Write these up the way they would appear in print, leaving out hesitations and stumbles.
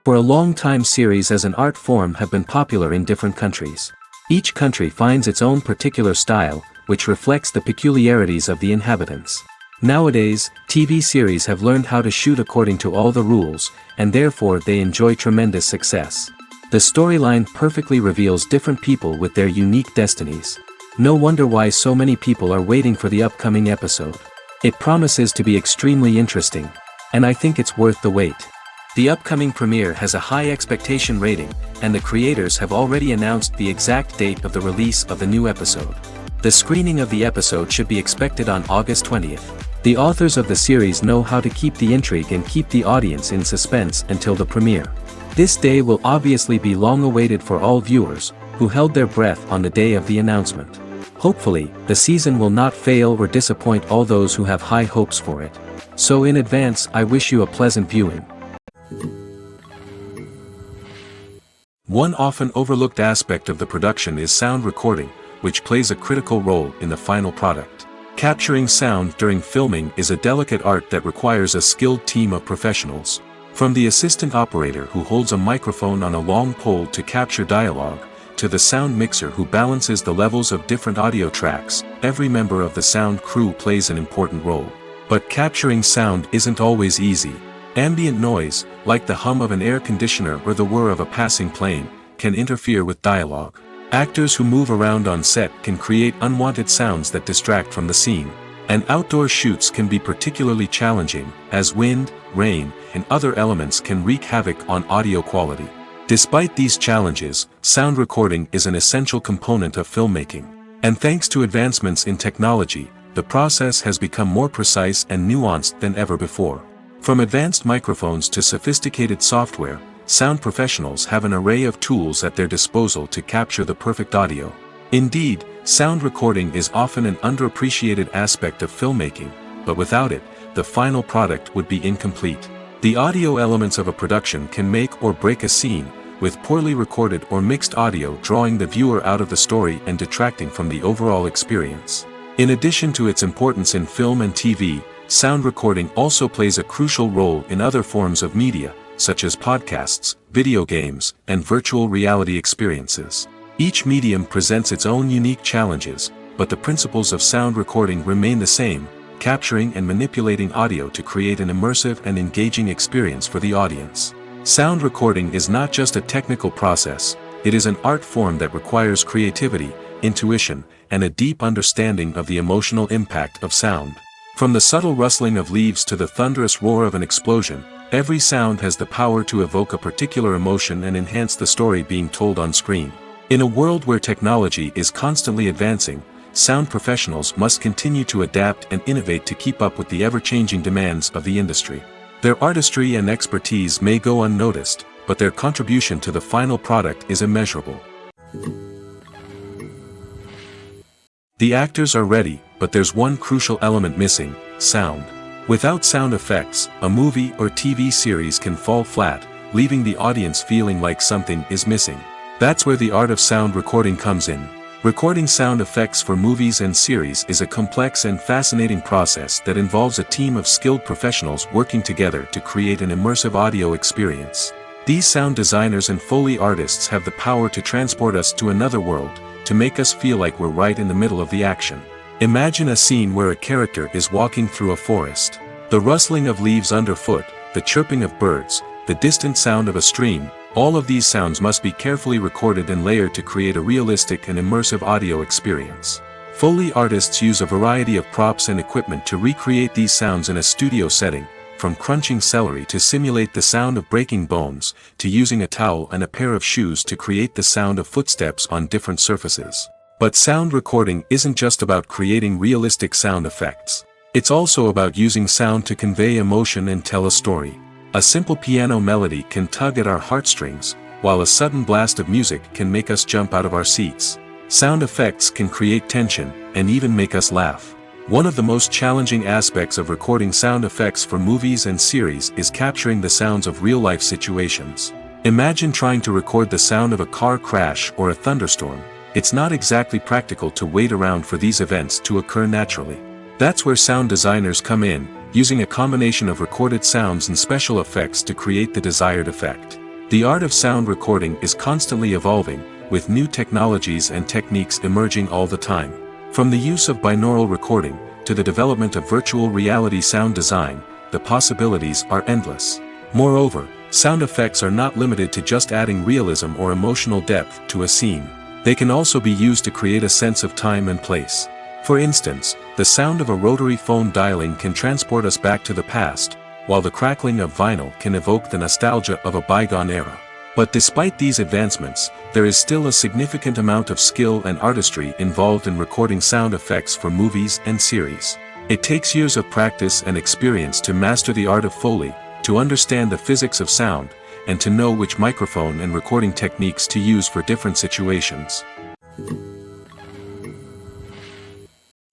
For a long time series as an art form have been popular in different countries. Each country finds its own particular style, which reflects the peculiarities of the inhabitants. Nowadays, TV series have learned how to shoot according to all the rules, and therefore they enjoy tremendous success. The storyline perfectly reveals different people with their unique destinies. No wonder why so many people are waiting for the upcoming episode. It promises to be extremely interesting, and I think it's worth the wait. The upcoming premiere has a high expectation rating, and the creators have already announced the exact date of the release of the new episode. The screening of the episode should be expected on August 20th. The authors of the series know how to keep the intrigue and keep the audience in suspense until the premiere. This day will obviously be long awaited for all viewers, who held their breath on the day of the announcement. Hopefully, the season will not fail or disappoint all those who have high hopes for it. So in advance, I wish you a pleasant viewing. One often overlooked aspect of the production is sound recording, which plays a critical role in the final product. Capturing sound during filming is a delicate art that requires a skilled team of professionals. From the assistant operator who holds a microphone on a long pole to capture dialogue, to the sound mixer who balances the levels of different audio tracks, every member of the sound crew plays an important role. But capturing sound isn't always easy. Ambient noise, like the hum of an air conditioner or the whir of a passing plane, can interfere with dialogue. Actors who move around on set can create unwanted sounds that distract from the scene. And outdoor shoots can be particularly challenging, as wind, rain, and other elements can wreak havoc on audio quality. Despite these challenges, sound recording is an essential component of filmmaking. And thanks to advancements in technology, the process has become more precise and nuanced than ever before. From advanced microphones to sophisticated software, sound professionals have an array of tools at their disposal to capture the perfect audio. Indeed, sound recording is often an underappreciated aspect of filmmaking, but without it, the final product would be incomplete. The audio elements of a production can make or break a scene, with poorly recorded or mixed audio drawing the viewer out of the story and detracting from the overall experience. In addition to its importance in film and TV, sound recording also plays a crucial role in other forms of media, such as podcasts, video games, and virtual reality experiences. Each medium presents its own unique challenges, but the principles of sound recording remain the same, capturing and manipulating audio to create an immersive and engaging experience for the audience. Sound recording is not just a technical process, it is an art form that requires creativity, intuition, and a deep understanding of the emotional impact of sound. From the subtle rustling of leaves to the thunderous roar of an explosion, every sound has the power to evoke a particular emotion and enhance the story being told on screen. In a world where technology is constantly advancing, sound professionals must continue to adapt and innovate to keep up with the ever-changing demands of the industry. Their artistry and expertise may go unnoticed, but their contribution to the final product is immeasurable. The actors are ready, but there's one crucial element missing: sound. Without sound effects, a movie or TV series can fall flat, leaving the audience feeling like something is missing. That's where the art of sound recording comes in. Recording sound effects for movies and series is a complex and fascinating process that involves a team of skilled professionals working together to create an immersive audio experience. These sound designers and Foley artists have the power to transport us to another world, to make us feel like we're right in the middle of the action. Imagine a scene where a character is walking through a forest. The rustling of leaves underfoot, the chirping of birds, the distant sound of a stream, all of these sounds must be carefully recorded and layered to create a realistic and immersive audio experience. Foley artists use a variety of props and equipment to recreate these sounds in a studio setting, from crunching celery to simulate the sound of breaking bones, to using a towel and a pair of shoes to create the sound of footsteps on different surfaces. But sound recording isn't just about creating realistic sound effects. It's also about using sound to convey emotion and tell a story. A simple piano melody can tug at our heartstrings, while a sudden blast of music can make us jump out of our seats. Sound effects can create tension, and even make us laugh. One of the most challenging aspects of recording sound effects for movies and series is capturing the sounds of real-life situations. Imagine trying to record the sound of a car crash or a thunderstorm. It's not exactly practical to wait around for these events to occur naturally. That's where sound designers come in, using a combination of recorded sounds and special effects to create the desired effect. The art of sound recording is constantly evolving, with new technologies and techniques emerging all the time. From the use of binaural recording, to the development of virtual reality sound design, the possibilities are endless. Moreover, sound effects are not limited to just adding realism or emotional depth to a scene. They can also be used to create a sense of time and place. For instance, the sound of a rotary phone dialing can transport us back to the past, while the crackling of vinyl can evoke the nostalgia of a bygone era. But despite these advancements, there is still a significant amount of skill and artistry involved in recording sound effects for movies and series. It takes years of practice and experience to master the art of Foley, to understand the physics of sound, and to know which microphone and recording techniques to use for different situations.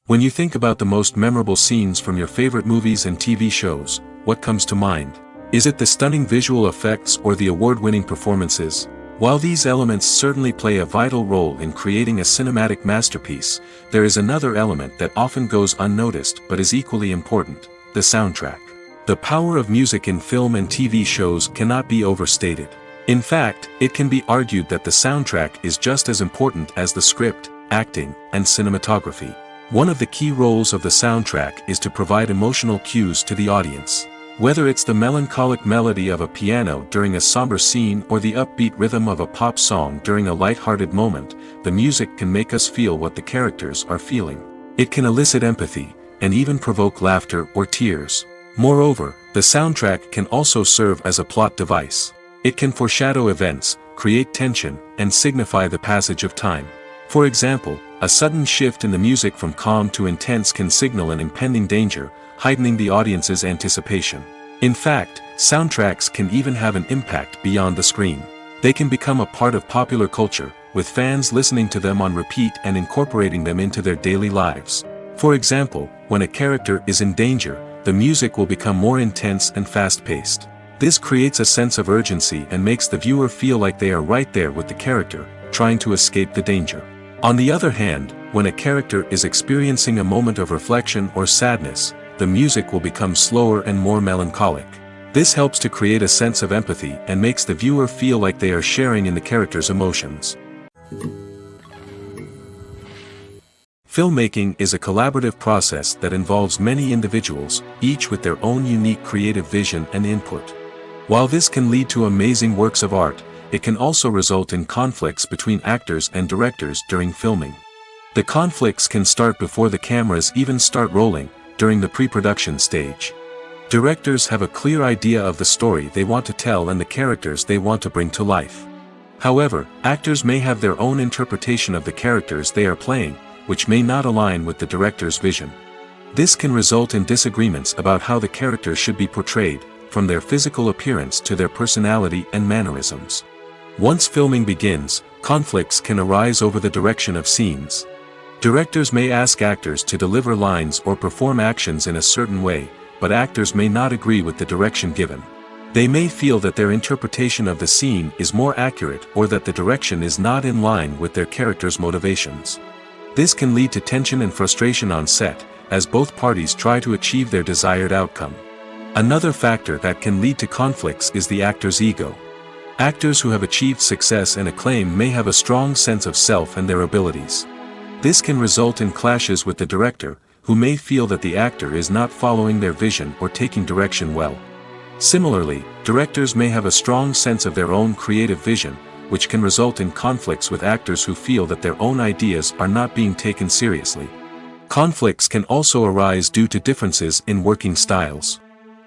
When you think about the most memorable scenes from your favorite movies and TV shows, what comes to mind? Is it the stunning visual effects or the award-winning performances? While these elements certainly play a vital role in creating a cinematic masterpiece, there is another element that often goes unnoticed but is equally important: the soundtrack. The power of music in film and TV shows cannot be overstated. In fact, it can be argued that the soundtrack is just as important as the script, acting, and cinematography. One of the key roles of the soundtrack is to provide emotional cues to the audience. Whether it's the melancholic melody of a piano during a somber scene or the upbeat rhythm of a pop song during a light-hearted moment, the music can make us feel what the characters are feeling. It can elicit empathy, and even provoke laughter or tears. Moreover, the soundtrack can also serve as a plot device. It can foreshadow events, create tension, and signify the passage of time. For example, a sudden shift in the music from calm to intense can signal an impending danger, heightening the audience's anticipation. In fact, soundtracks can even have an impact beyond the screen. They can become a part of popular culture, with fans listening to them on repeat and incorporating them into their daily lives. For example, when a character is in danger, the music will become more intense and fast-paced. This creates a sense of urgency and makes the viewer feel like they are right there with the character, trying to escape the danger. On the other hand, when a character is experiencing a moment of reflection or sadness, the music will become slower and more melancholic. This helps to create a sense of empathy and makes the viewer feel like they are sharing in the character's emotions. Filmmaking is a collaborative process that involves many individuals, each with their own unique creative vision and input. While this can lead to amazing works of art, it can also result in conflicts between actors and directors during filming. The conflicts can start before the cameras even start rolling, during the pre-production stage. Directors have a clear idea of the story they want to tell and the characters they want to bring to life. However, actors may have their own interpretation of the characters they are playing, which may not align with the director's vision. This can result in disagreements about how the characters should be portrayed, from their physical appearance to their personality and mannerisms. Once filming begins, conflicts can arise over the direction of scenes. Directors may ask actors to deliver lines or perform actions in a certain way, but actors may not agree with the direction given. They may feel that their interpretation of the scene is more accurate or that the direction is not in line with their character's motivations. This can lead to tension and frustration on set, as both parties try to achieve their desired outcome. Another factor that can lead to conflicts is the actor's ego. Actors who have achieved success and acclaim may have a strong sense of self and their abilities. This can result in clashes with the director, who may feel that the actor is not following their vision or taking direction well. Similarly, directors may have a strong sense of their own creative vision, which can result in conflicts with actors who feel that their own ideas are not being taken seriously. Conflicts can also arise due to differences in working styles.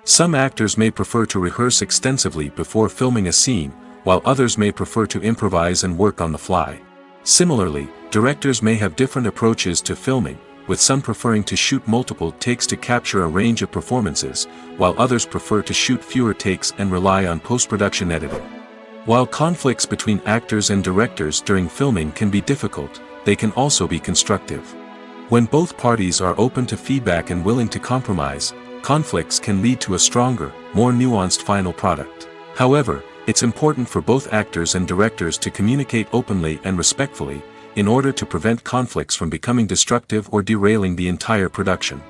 Some actors may prefer to rehearse extensively before filming a scene, while others may prefer to improvise and work on the fly. Similarly, directors may have different approaches to filming, with some preferring to shoot multiple takes to capture a range of performances, while others prefer to shoot fewer takes and rely on post-production editing. While conflicts between actors and directors during filming can be difficult, they can also be constructive. When both parties are open to feedback and willing to compromise, conflicts can lead to a stronger, more nuanced final product. However, it's important for both actors and directors to communicate openly and respectfully, in order to prevent conflicts from becoming destructive or derailing the entire production.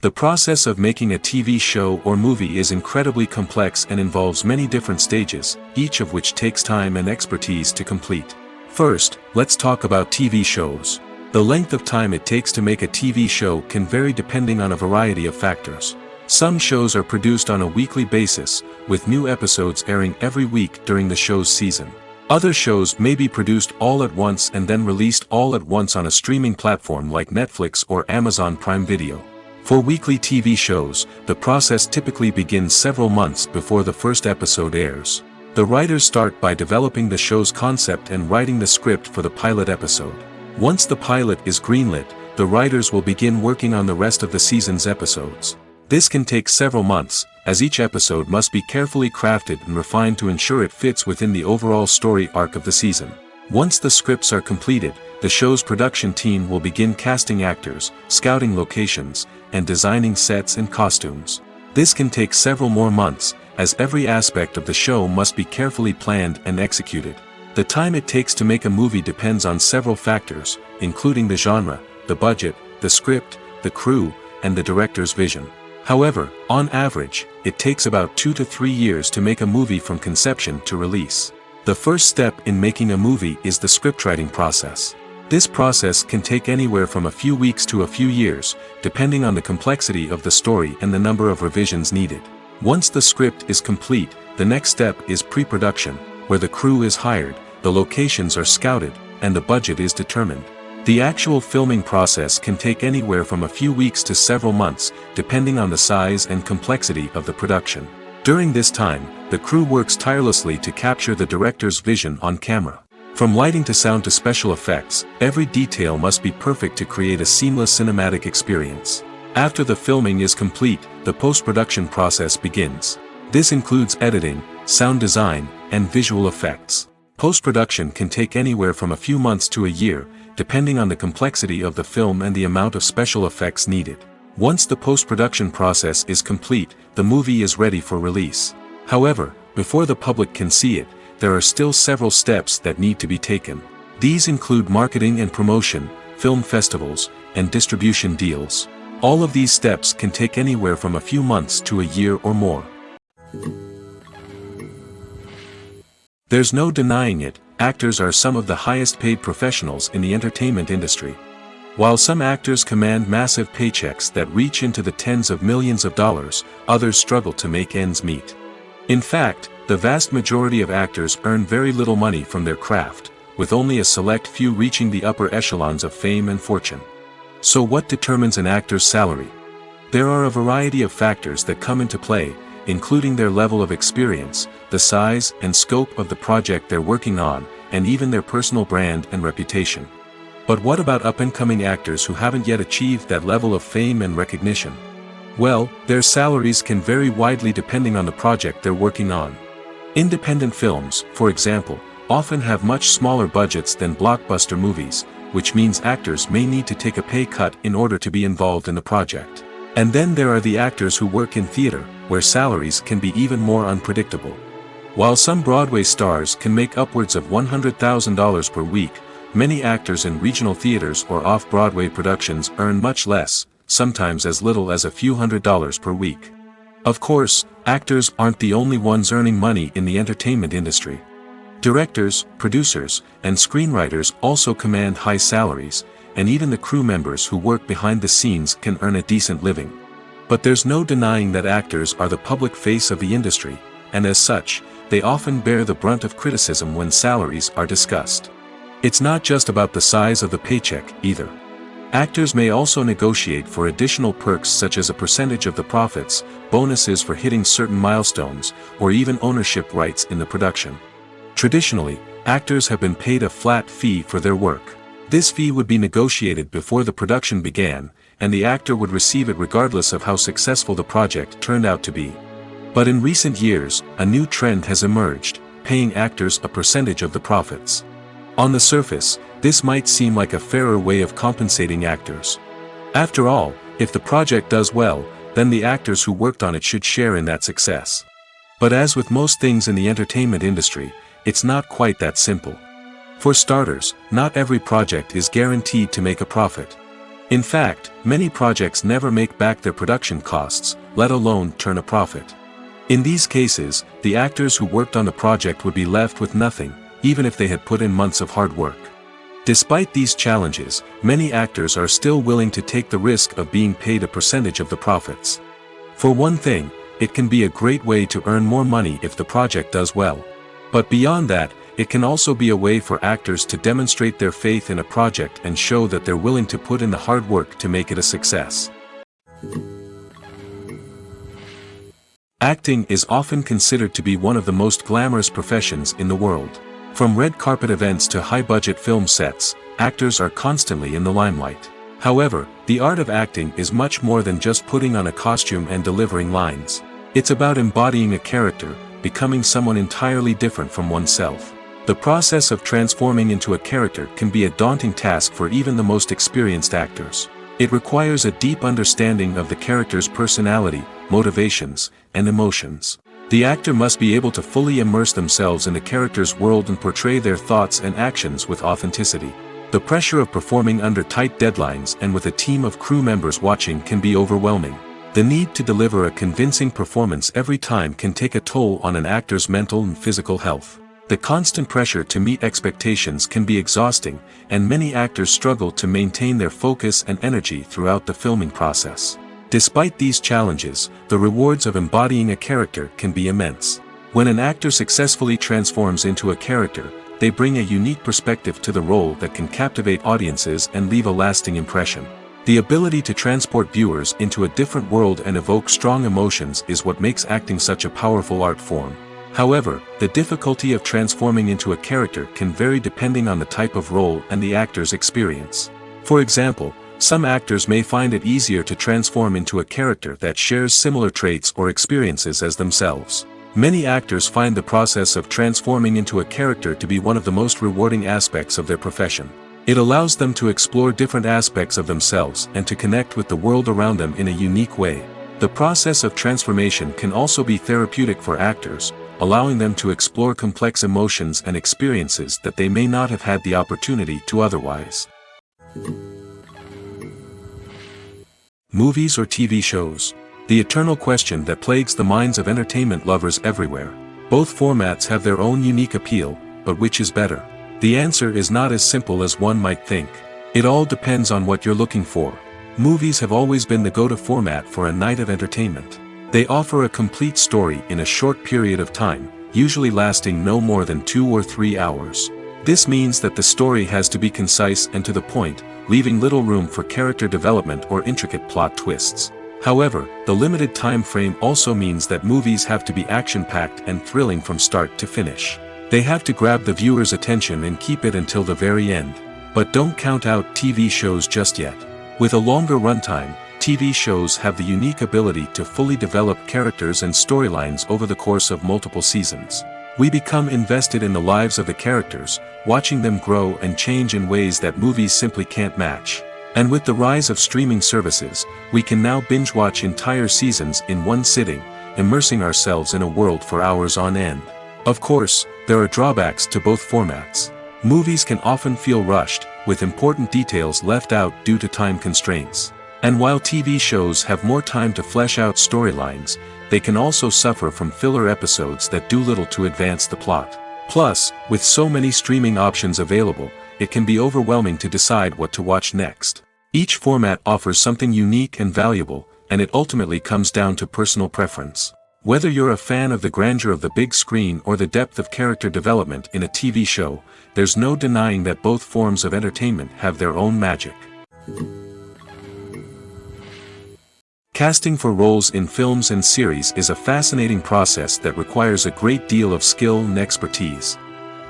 The process of making a TV show or movie is incredibly complex and involves many different stages, each of which takes time and expertise to complete. First, let's talk about TV shows. The length of time it takes to make a TV show can vary depending on a variety of factors. Some shows are produced on a weekly basis, with new episodes airing every week during the show's season. Other shows may be produced all at once and then released all at once on a streaming platform like Netflix or Amazon Prime Video. For weekly TV shows, the process typically begins several months before the first episode airs. The writers start by developing the show's concept and writing the script for the pilot episode. Once the pilot is greenlit, the writers will begin working on the rest of the season's episodes. This can take several months, as each episode must be carefully crafted and refined to ensure it fits within the overall story arc of the season. Once the scripts are completed, the show's production team will begin casting actors, scouting locations, and designing sets and costumes. This can take several more months, as every aspect of the show must be carefully planned and executed. The time it takes to make a movie depends on several factors, including the genre, the budget, the script, the crew, and the director's vision. However, on average, it takes about 2 to 3 years to make a movie from conception to release. The first step in making a movie is the scriptwriting process. This process can take anywhere from a few weeks to a few years, depending on the complexity of the story and the number of revisions needed. Once the script is complete, the next step is pre-production, where the crew is hired, the locations are scouted, and the budget is determined. The actual filming process can take anywhere from a few weeks to several months, depending on the size and complexity of the production. During this time, the crew works tirelessly to capture the director's vision on camera. From lighting to sound to special effects, every detail must be perfect to create a seamless cinematic experience. After the filming is complete, the post-production process begins. This includes editing, sound design, and visual effects. Post-production can take anywhere from a few months to a year, depending on the complexity of the film and the amount of special effects needed. Once the post-production process is complete, the movie is ready for release. However, before the public can see it, there are still several steps that need to be taken. These include marketing and promotion, film festivals, and distribution deals. All of these steps can take anywhere from a few months to a year or more. There's no denying it, actors are some of the highest paid professionals in the entertainment industry. While some actors command massive paychecks that reach into the tens of millions of dollars, others struggle to make ends meet. In fact, the vast majority of actors earn very little money from their craft, with only a select few reaching the upper echelons of fame and fortune. So what determines an actor's salary? There are a variety of factors that come into play, including their level of experience, the size and scope of the project they're working on, and even their personal brand and reputation. But what about up-and-coming actors who haven't yet achieved that level of fame and recognition? Well, their salaries can vary widely depending on the project they're working on. Independent films, for example, often have much smaller budgets than blockbuster movies, which means actors may need to take a pay cut in order to be involved in the project. And then there are the actors who work in theater, where salaries can be even more unpredictable. While some Broadway stars can make upwards of $100,000 per week, many actors in regional theaters or off-Broadway productions earn much less, sometimes as little as a few $100s per week. Of course, actors aren't the only ones earning money in the entertainment industry. Directors, producers, and screenwriters also command high salaries, and even the crew members who work behind the scenes can earn a decent living. But there's no denying that actors are the public face of the industry, and as such, they often bear the brunt of criticism when salaries are discussed. It's not just about the size of the paycheck, either. Actors may also negotiate for additional perks such as a percentage of the profits, bonuses for hitting certain milestones, or even ownership rights in the production. Traditionally, actors have been paid a flat fee for their work. This fee would be negotiated before the production began, and the actor would receive it regardless of how successful the project turned out to be. But in recent years, a new trend has emerged, paying actors a percentage of the profits. On the surface, this might seem like a fairer way of compensating actors. After all, if the project does well, then the actors who worked on it should share in that success. But as with most things in the entertainment industry, it's not quite that simple. For starters, not every project is guaranteed to make a profit. In fact, many projects never make back their production costs, let alone turn a profit. In these cases, the actors who worked on the project would be left with nothing, even if they had put in months of hard work. Despite these challenges, many actors are still willing to take the risk of being paid a percentage of the profits. For one thing, it can be a great way to earn more money if the project does well. But beyond that, it can also be a way for actors to demonstrate their faith in a project and show that they're willing to put in the hard work to make it a success. Acting is often considered to be one of the most glamorous professions in the world. From red carpet events to high-budget film sets, actors are constantly in the limelight. However, the art of acting is much more than just putting on a costume and delivering lines. It's about embodying a character, becoming someone entirely different from oneself. The process of transforming into a character can be a daunting task for even the most experienced actors. It requires a deep understanding of the character's personality, motivations, and emotions. The actor must be able to fully immerse themselves in the character's world and portray their thoughts and actions with authenticity. The pressure of performing under tight deadlines and with a team of crew members watching can be overwhelming. The need to deliver a convincing performance every time can take a toll on an actor's mental and physical health. The constant pressure to meet expectations can be exhausting, and many actors struggle to maintain their focus and energy throughout the filming process. Despite these challenges, the rewards of embodying a character can be immense. When an actor successfully transforms into a character, they bring a unique perspective to the role that can captivate audiences and leave a lasting impression. The ability to transport viewers into a different world and evoke strong emotions is what makes acting such a powerful art form. However, the difficulty of transforming into a character can vary depending on the type of role and the actor's experience. For example, some actors may find it easier to transform into a character that shares similar traits or experiences as themselves. Many actors find the process of transforming into a character to be one of the most rewarding aspects of their profession. It allows them to explore different aspects of themselves and to connect with the world around them in a unique way. The process of transformation can also be therapeutic for actors, allowing them to explore complex emotions and experiences that they may not have had the opportunity to otherwise. Movies or TV shows? The eternal question that plagues the minds of entertainment lovers everywhere. Both formats have their own unique appeal, but which is better? The answer is not as simple as one might think. It all depends on what you're looking for. Movies have always been the go-to format for a night of entertainment. They offer a complete story in a short period of time, usually lasting no more than 2 or 3 hours. This means that the story has to be concise and to the point, leaving little room for character development or intricate plot twists. However, the limited time frame also means that movies have to be action-packed and thrilling from start to finish. They have to grab the viewer's attention and keep it until the very end. But don't count out TV shows just yet. With a longer runtime, TV shows have the unique ability to fully develop characters and storylines over the course of multiple seasons. We become invested in the lives of the characters, watching them grow and change in ways that movies simply can't match. And with the rise of streaming services, we can now binge-watch entire seasons in one sitting, immersing ourselves in a world for hours on end. Of course, there are drawbacks to both formats. Movies can often feel rushed, with important details left out due to time constraints. And while TV shows have more time to flesh out storylines, they can also suffer from filler episodes that do little to advance the plot. Plus, with so many streaming options available, it can be overwhelming to decide what to watch next. Each format offers something unique and valuable, and it ultimately comes down to personal preference. Whether you're a fan of the grandeur of the big screen or the depth of character development in a TV show, there's no denying that both forms of entertainment have their own magic. Casting for roles in films and series is a fascinating process that requires a great deal of skill and expertise.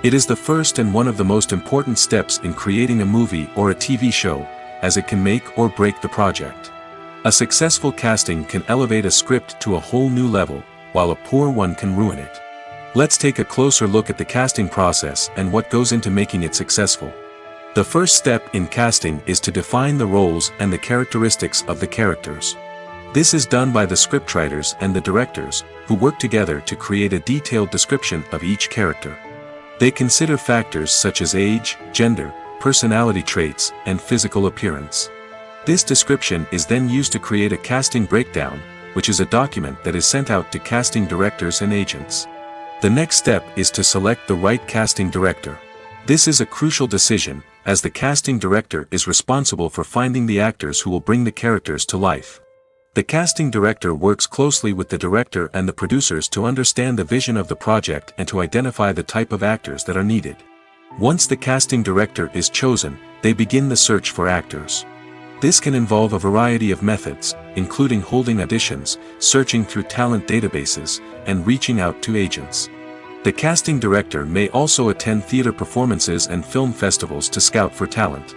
It is the first and one of the most important steps in creating a movie or a TV show, as it can make or break the project. A successful casting can elevate a script to a whole new level, while a poor one can ruin it. Let's take a closer look at the casting process and what goes into making it successful. The first step in casting is to define the roles and the characteristics of the characters. This is done by the scriptwriters and the directors, who work together to create a detailed description of each character. They consider factors such as age, gender, personality traits, and physical appearance. This description is then used to create a casting breakdown, which is a document that is sent out to casting directors and agents. The next step is to select the right casting director. This is a crucial decision, as the casting director is responsible for finding the actors who will bring the characters to life. The casting director works closely with the director and the producers to understand the vision of the project and to identify the type of actors that are needed. Once the casting director is chosen, they begin the search for actors. This can involve a variety of methods, including holding auditions, searching through talent databases, and reaching out to agents. The casting director may also attend theater performances and film festivals to scout for talent.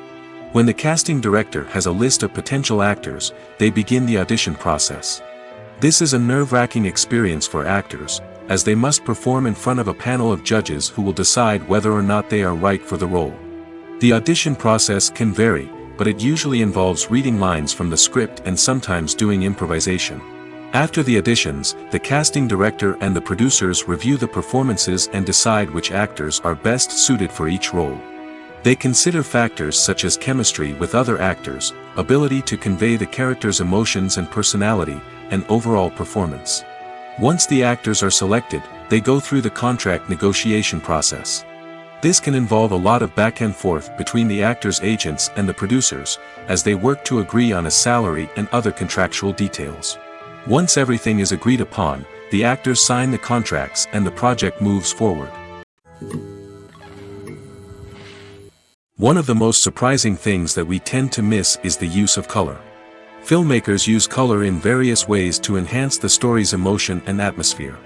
When the casting director has a list of potential actors, they begin the audition process. This is a nerve-wracking experience for actors, as they must perform in front of a panel of judges who will decide whether or not they are right for the role. The audition process can vary, but it usually involves reading lines from the script and sometimes doing improvisation. After the auditions, the casting director and the producers review the performances and decide which actors are best suited for each role. They consider factors such as chemistry with other actors, ability to convey the character's emotions and personality, and overall performance. Once the actors are selected, they go through the contract negotiation process. This can involve a lot of back and forth between the actors' agents and the producers, as they work to agree on a salary and other contractual details. Once everything is agreed upon, the actors sign the contracts and the project moves forward. One of the most surprising things that we tend to miss is the use of color. Filmmakers use color in various ways to enhance the story's emotion and atmosphere.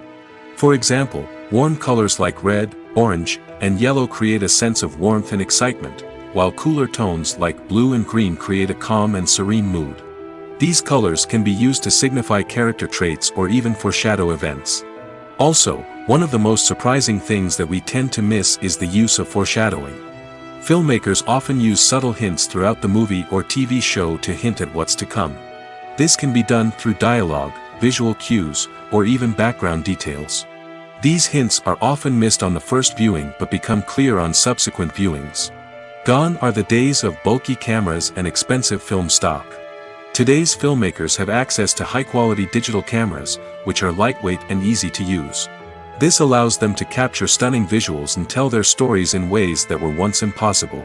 For example, warm colors like red, orange, and yellow create a sense of warmth and excitement, while cooler tones like blue and green create a calm and serene mood. These colors can be used to signify character traits or even foreshadow events. Also, one of the most surprising things that we tend to miss is the use of foreshadowing. Filmmakers often use subtle hints throughout the movie or TV show to hint at what's to come. This can be done through dialogue, visual cues, or even background details. These hints are often missed on the first viewing but become clear on subsequent viewings. Gone are the days of bulky cameras and expensive film stock. Today's filmmakers have access to high-quality digital cameras, which are lightweight and easy to use. This allows them to capture stunning visuals and tell their stories in ways that were once impossible.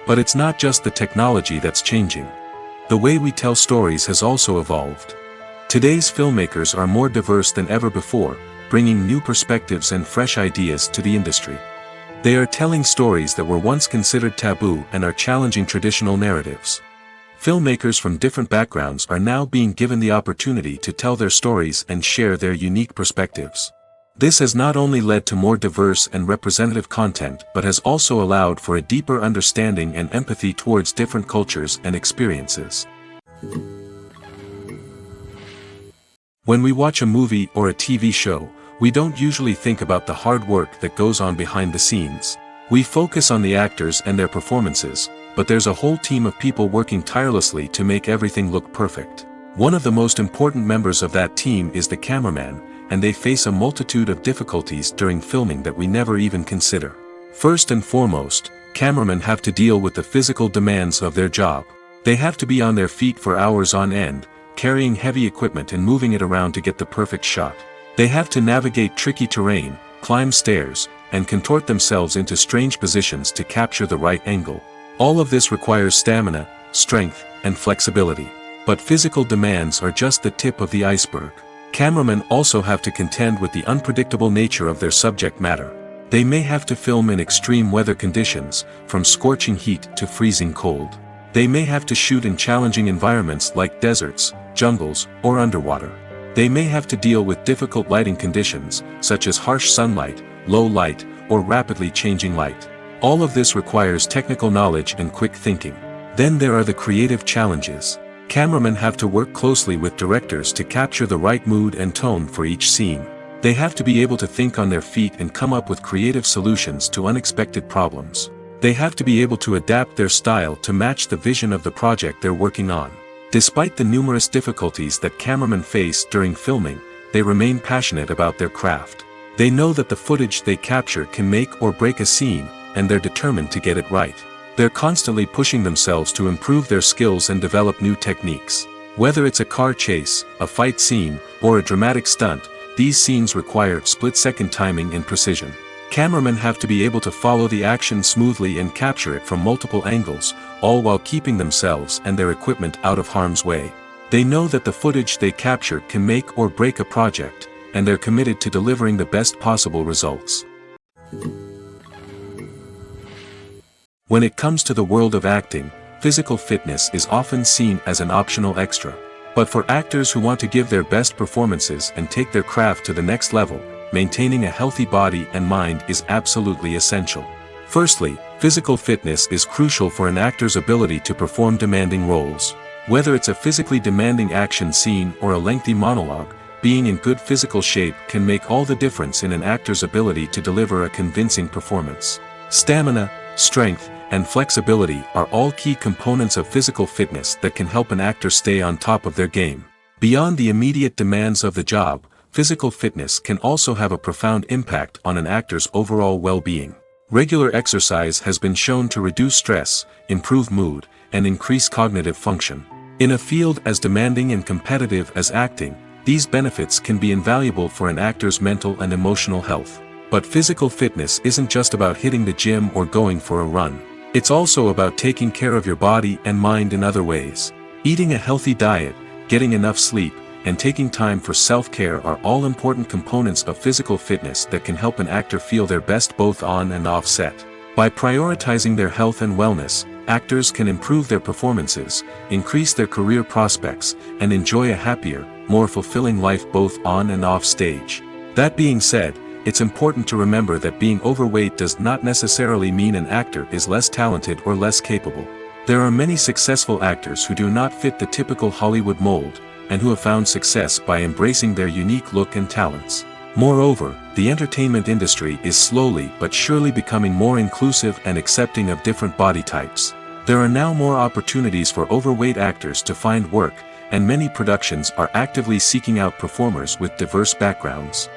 But it's not just the technology that's changing. The way we tell stories has also evolved. Today's filmmakers are more diverse than ever before, bringing new perspectives and fresh ideas to the industry. They are telling stories that were once considered taboo and are challenging traditional narratives. Filmmakers from different backgrounds are now being given the opportunity to tell their stories and share their unique perspectives. This has not only led to more diverse and representative content but has also allowed for a deeper understanding and empathy towards different cultures and experiences. When we watch a movie or a TV show, we don't usually think about the hard work that goes on behind the scenes. We focus on the actors and their performances, but there's a whole team of people working tirelessly to make everything look perfect. One of the most important members of that team is the cameraman, and they face a multitude of difficulties during filming that we never even consider. First and foremost, cameramen have to deal with the physical demands of their job. They have to be on their feet for hours on end, carrying heavy equipment and moving it around to get the perfect shot. They have to navigate tricky terrain, climb stairs, and contort themselves into strange positions to capture the right angle. All of this requires stamina, strength, and flexibility. But physical demands are just the tip of the iceberg. Cameramen also have to contend with the unpredictable nature of their subject matter. They may have to film in extreme weather conditions, from scorching heat to freezing cold. They may have to shoot in challenging environments like deserts, jungles, or underwater. They may have to deal with difficult lighting conditions, such as harsh sunlight, low light, or rapidly changing light. All of this requires technical knowledge and quick thinking. Then there are the creative challenges. Cameramen have to work closely with directors to capture the right mood and tone for each scene. They have to be able to think on their feet and come up with creative solutions to unexpected problems. They have to be able to adapt their style to match the vision of the project they're working on. Despite the numerous difficulties that cameramen face during filming, they remain passionate about their craft. They know that the footage they capture can make or break a scene, and they're determined to get it right. They're constantly pushing themselves to improve their skills and develop new techniques. Whether it's a car chase, a fight scene, or a dramatic stunt, these scenes require split-second timing and precision. Cameramen have to be able to follow the action smoothly and capture it from multiple angles, all while keeping themselves and their equipment out of harm's way. They know that the footage they capture can make or break a project, and they're committed to delivering the best possible results. When it comes to the world of acting, physical fitness is often seen as an optional extra. But for actors who want to give their best performances and take their craft to the next level, maintaining a healthy body and mind is absolutely essential. Firstly, physical fitness is crucial for an actor's ability to perform demanding roles. Whether it's a physically demanding action scene or a lengthy monologue, being in good physical shape can make all the difference in an actor's ability to deliver a convincing performance. Stamina, strength, and flexibility are all key components of physical fitness that can help an actor stay on top of their game. Beyond the immediate demands of the job, physical fitness can also have a profound impact on an actor's overall well-being. Regular exercise has been shown to reduce stress, improve mood, and increase cognitive function. In a field as demanding and competitive as acting, these benefits can be invaluable for an actor's mental and emotional health. But physical fitness isn't just about hitting the gym or going for a run. It's also about taking care of your body and mind in other ways. Eating a healthy diet, getting enough sleep, and taking time for self-care are all important components of physical fitness that can help an actor feel their best both on and off set. By prioritizing their health and wellness, actors can improve their performances, increase their career prospects, and enjoy a happier, more fulfilling life both on and off stage. That being said, it's important to remember that being overweight does not necessarily mean an actor is less talented or less capable. There are many successful actors who do not fit the typical Hollywood mold, and who have found success by embracing their unique look and talents. Moreover, the entertainment industry is slowly but surely becoming more inclusive and accepting of different body types. There are now more opportunities for overweight actors to find work, and many productions are actively seeking out performers with diverse backgrounds.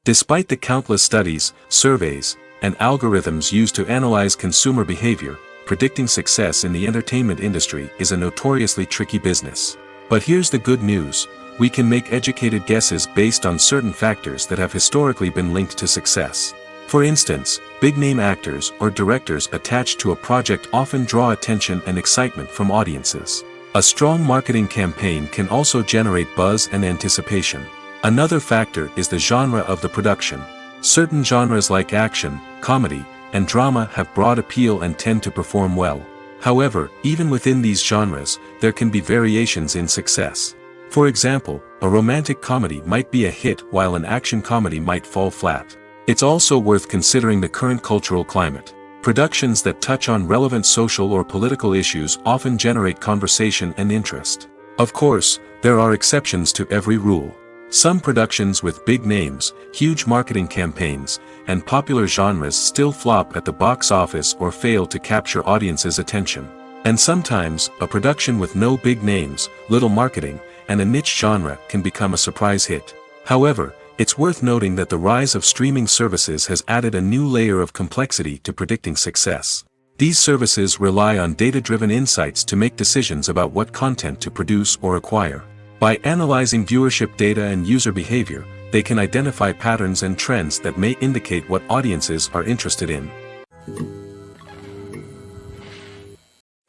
Despite the countless studies, surveys, and algorithms used to analyze consumer behavior, predicting success in the entertainment industry is a notoriously tricky business. But here's the good news: we can make educated guesses based on certain factors that have historically been linked to success. For instance, big-name actors or directors attached to a project often draw attention and excitement from audiences. A strong marketing campaign can also generate buzz and anticipation. Another factor is the genre of the production. Certain genres like action, comedy, and drama have broad appeal and tend to perform well. However, even within these genres, there can be variations in success. For example, a romantic comedy might be a hit while an action comedy might fall flat. It's also worth considering the current cultural climate. Productions that touch on relevant social or political issues often generate conversation and interest. Of course, there are exceptions to every rule. Some productions with big names, huge marketing campaigns, and popular genres still flop at the box office or fail to capture audiences' attention. And sometimes, a production with no big names, little marketing, and a niche genre can become a surprise hit. However, it's worth noting that the rise of streaming services has added a new layer of complexity to predicting success. These services rely on data-driven insights to make decisions about what content to produce or acquire. By analyzing viewership data and user behavior, they can identify patterns and trends that may indicate what audiences are interested in.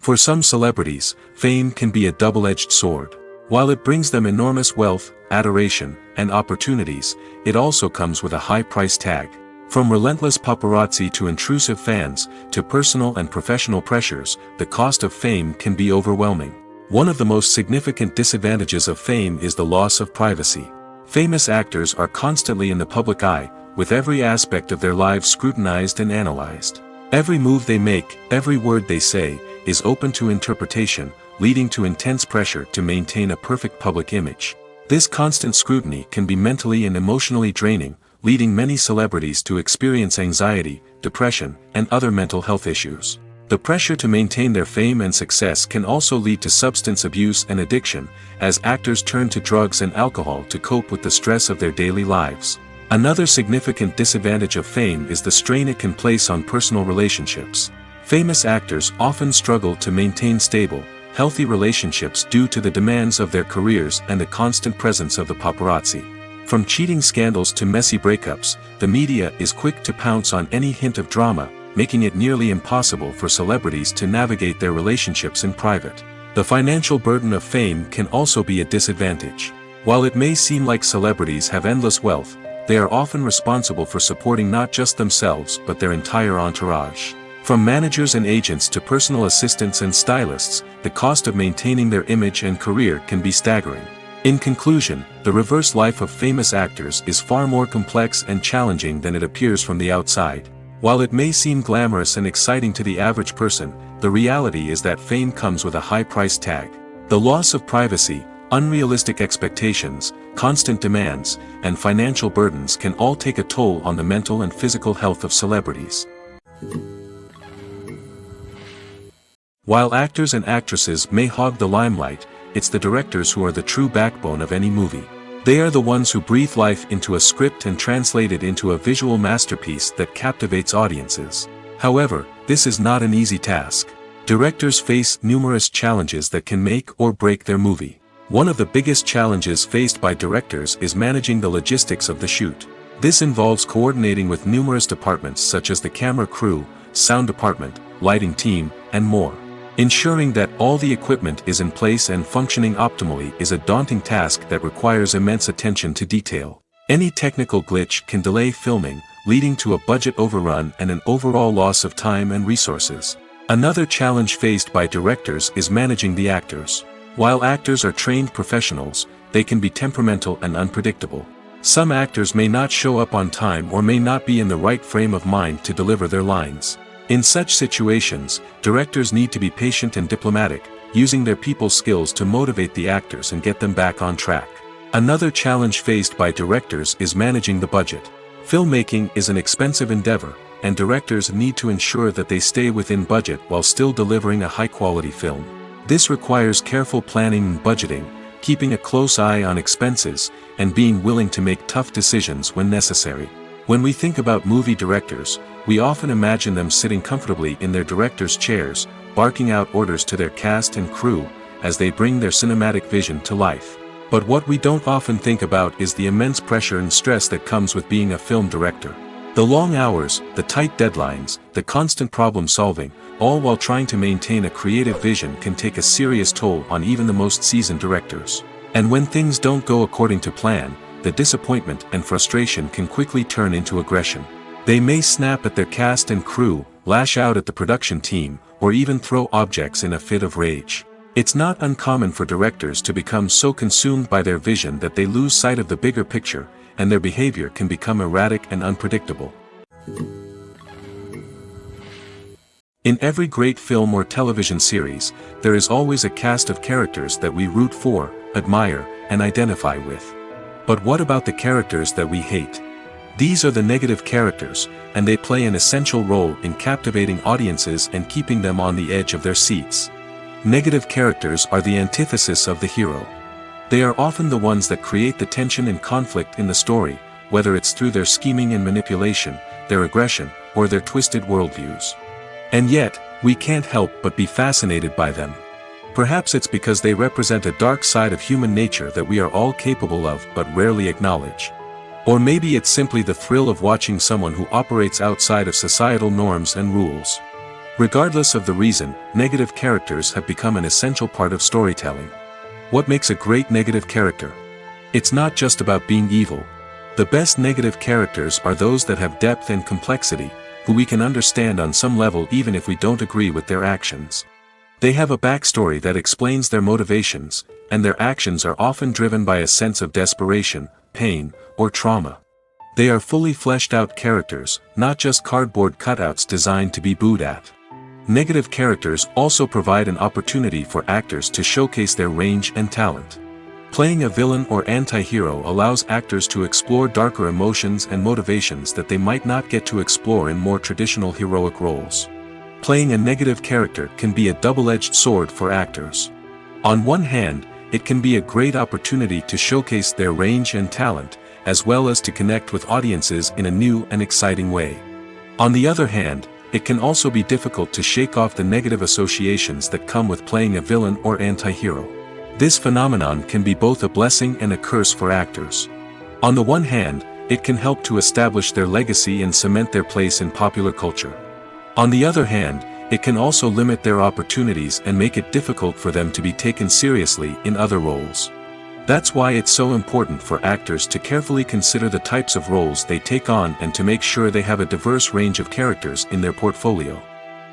For some celebrities, fame can be a double-edged sword. While it brings them enormous wealth, adoration, and opportunities, it also comes with a high price tag. From relentless paparazzi to intrusive fans, to personal and professional pressures, the cost of fame can be overwhelming. One of the most significant disadvantages of fame is the loss of privacy. Famous actors are constantly in the public eye, with every aspect of their lives scrutinized and analyzed. Every move they make, every word they say, is open to interpretation, leading to intense pressure to maintain a perfect public image. This constant scrutiny can be mentally and emotionally draining, leading many celebrities to experience anxiety, depression, and other mental health issues. The pressure to maintain their fame and success can also lead to substance abuse and addiction, as actors turn to drugs and alcohol to cope with the stress of their daily lives. Another significant disadvantage of fame is the strain it can place on personal relationships. Famous actors often struggle to maintain stable, healthy relationships due to the demands of their careers and the constant presence of the paparazzi. From cheating scandals to messy breakups, the media is quick to pounce on any hint of drama, making it nearly impossible for celebrities to navigate their relationships in private. The financial burden of fame can also be a disadvantage. While it may seem like celebrities have endless wealth, they are often responsible for supporting not just themselves but their entire entourage. From managers and agents to personal assistants and stylists, the cost of maintaining their image and career can be staggering. In conclusion, the reverse life of famous actors is far more complex and challenging than it appears from the outside. While it may seem glamorous and exciting to the average person, the reality is that fame comes with a high price tag. The loss of privacy, unrealistic expectations, constant demands, and financial burdens can all take a toll on the mental and physical health of celebrities. While actors and actresses may hog the limelight, it's the directors who are the true backbone of any movie. They are the ones who breathe life into a script and translate it into a visual masterpiece that captivates audiences. However, this is not an easy task. Directors face numerous challenges that can make or break their movie. One of the biggest challenges faced by directors is managing the logistics of the shoot. This involves coordinating with numerous departments such as the camera crew, sound department, lighting team, and more. Ensuring that all the equipment is in place and functioning optimally is a daunting task that requires immense attention to detail. Any technical glitch can delay filming, leading to a budget overrun and an overall loss of time and resources. Another challenge faced by directors is managing the actors. While actors are trained professionals, they can be temperamental and unpredictable. Some actors may not show up on time or may not be in the right frame of mind to deliver their lines. In such situations, directors need to be patient and diplomatic, using their people skills to motivate the actors and get them back on track. Another challenge faced by directors is managing the budget. Filmmaking is an expensive endeavor, and directors need to ensure that they stay within budget while still delivering a high-quality film. This requires careful planning and budgeting, keeping a close eye on expenses, and being willing to make tough decisions when necessary. When we think about movie directors, we often imagine them sitting comfortably in their director's chairs, barking out orders to their cast and crew, as they bring their cinematic vision to life. But what we don't often think about is the immense pressure and stress that comes with being a film director. The long hours, the tight deadlines, the constant problem solving, all while trying to maintain a creative vision can take a serious toll on even the most seasoned directors. And when things don't go according to plan, the disappointment and frustration can quickly turn into aggression. They may snap at their cast and crew, lash out at the production team, or even throw objects in a fit of rage. It's not uncommon for directors to become so consumed by their vision that they lose sight of the bigger picture, and their behavior can become erratic and unpredictable. In every great film or television series, there is always a cast of characters that we root for, admire, and identify with. But what about the characters that we hate? These are the negative characters, and they play an essential role in captivating audiences and keeping them on the edge of their seats. Negative characters are the antithesis of the hero. They are often the ones that create the tension and conflict in the story, whether it's through their scheming and manipulation, their aggression, or their twisted worldviews. And yet, we can't help but be fascinated by them. Perhaps it's because they represent a dark side of human nature that we are all capable of but rarely acknowledge. Or maybe it's simply the thrill of watching someone who operates outside of societal norms and rules. Regardless of the reason, negative characters have become an essential part of storytelling. What makes a great negative character? It's not just about being evil. The best negative characters are those that have depth and complexity, who we can understand on some level even if we don't agree with their actions. They have a backstory that explains their motivations, and their actions are often driven by a sense of desperation, pain, or trauma. They are fully fleshed out characters, not just cardboard cutouts designed to be booed at. Negative characters also provide an opportunity for actors to showcase their range and talent. Playing a villain or anti-hero allows actors to explore darker emotions and motivations that they might not get to explore in more traditional heroic roles. Playing a negative character can be a double-edged sword for actors. On one hand, it can be a great opportunity to showcase their range and talent, as well as to connect with audiences in a new and exciting way. On the other hand, it can also be difficult to shake off the negative associations that come with playing a villain or anti-hero. This phenomenon can be both a blessing and a curse for actors. On the one hand, it can help to establish their legacy and cement their place in popular culture. On the other hand, it can also limit their opportunities and make it difficult for them to be taken seriously in other roles. That's why it's so important for actors to carefully consider the types of roles they take on and to make sure they have a diverse range of characters in their portfolio.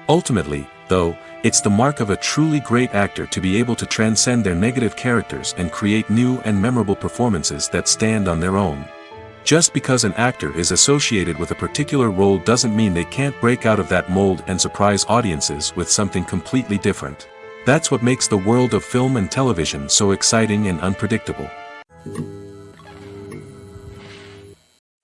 Ultimately, though, it's the mark of a truly great actor to be able to transcend their negative characters and create new and memorable performances that stand on their own. Just because an actor is associated with a particular role doesn't mean they can't break out of that mold and surprise audiences with something completely different. That's what makes the world of film and television so exciting and unpredictable.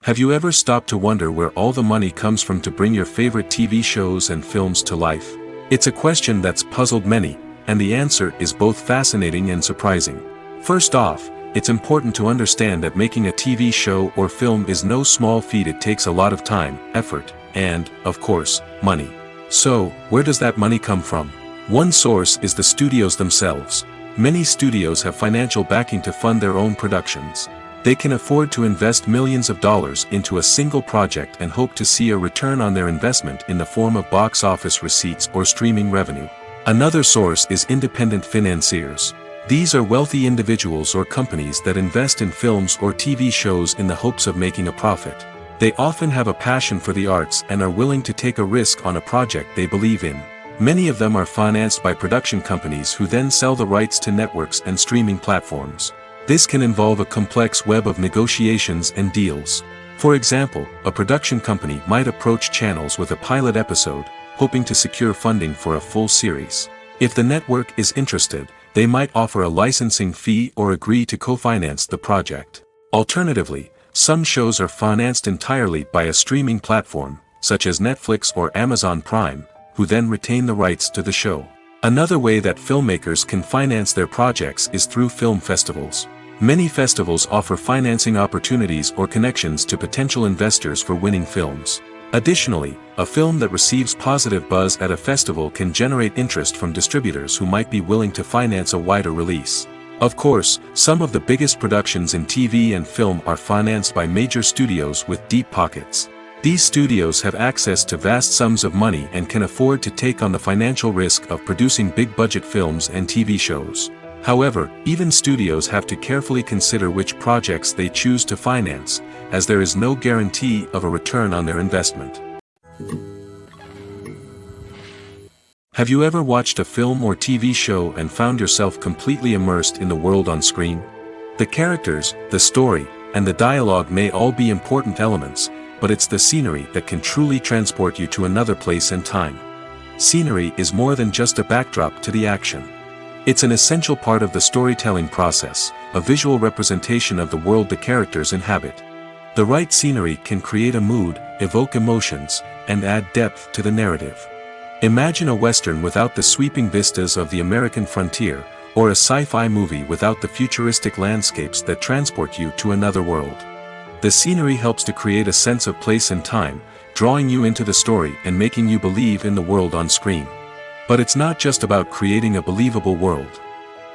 Have you ever stopped to wonder where all the money comes from to bring your favorite TV shows and films to life? It's a question that's puzzled many, and the answer is both fascinating and surprising. First off, it's important to understand that making a TV show or film is no small feat. It takes a lot of time, effort, and, of course, money. So, where does that money come from? One source is the studios themselves. Many studios have financial backing to fund their own productions. They can afford to invest millions of dollars into a single project and hope to see a return on their investment in the form of box office receipts or streaming revenue. Another source is independent financiers. These are wealthy individuals or companies that invest in films or TV shows in the hopes of making a profit. They often have a passion for the arts and are willing to take a risk on a project they believe in. Many of them are financed by production companies who then sell the rights to networks and streaming platforms. This can involve a complex web of negotiations and deals. For example, a production company might approach channels with a pilot episode, hoping to secure funding for a full series. If the network is interested, they might offer a licensing fee or agree to co-finance the project. Alternatively, some shows are financed entirely by a streaming platform, such as Netflix or Amazon Prime, who then retain the rights to the show. Another way that filmmakers can finance their projects is through film festivals. Many festivals offer financing opportunities or connections to potential investors for winning films. Additionally, a film that receives positive buzz at a festival can generate interest from distributors who might be willing to finance a wider release. Of course, some of the biggest productions in TV and film are financed by major studios with deep pockets. These studios have access to vast sums of money and can afford to take on the financial risk of producing big-budget films and TV shows. However, even studios have to carefully consider which projects they choose to finance, as there is no guarantee of a return on their investment. Have you ever watched a film or TV show and found yourself completely immersed in the world on screen? The characters, the story, and the dialogue may all be important elements, but it's the scenery that can truly transport you to another place and time. Scenery is more than just a backdrop to the action. It's an essential part of the storytelling process, a visual representation of the world the characters inhabit. The right scenery can create a mood, evoke emotions, and add depth to the narrative. Imagine a Western without the sweeping vistas of the American frontier, or a sci-fi movie without the futuristic landscapes that transport you to another world. The scenery helps to create a sense of place and time, drawing you into the story and making you believe in the world on screen. But it's not just about creating a believable world.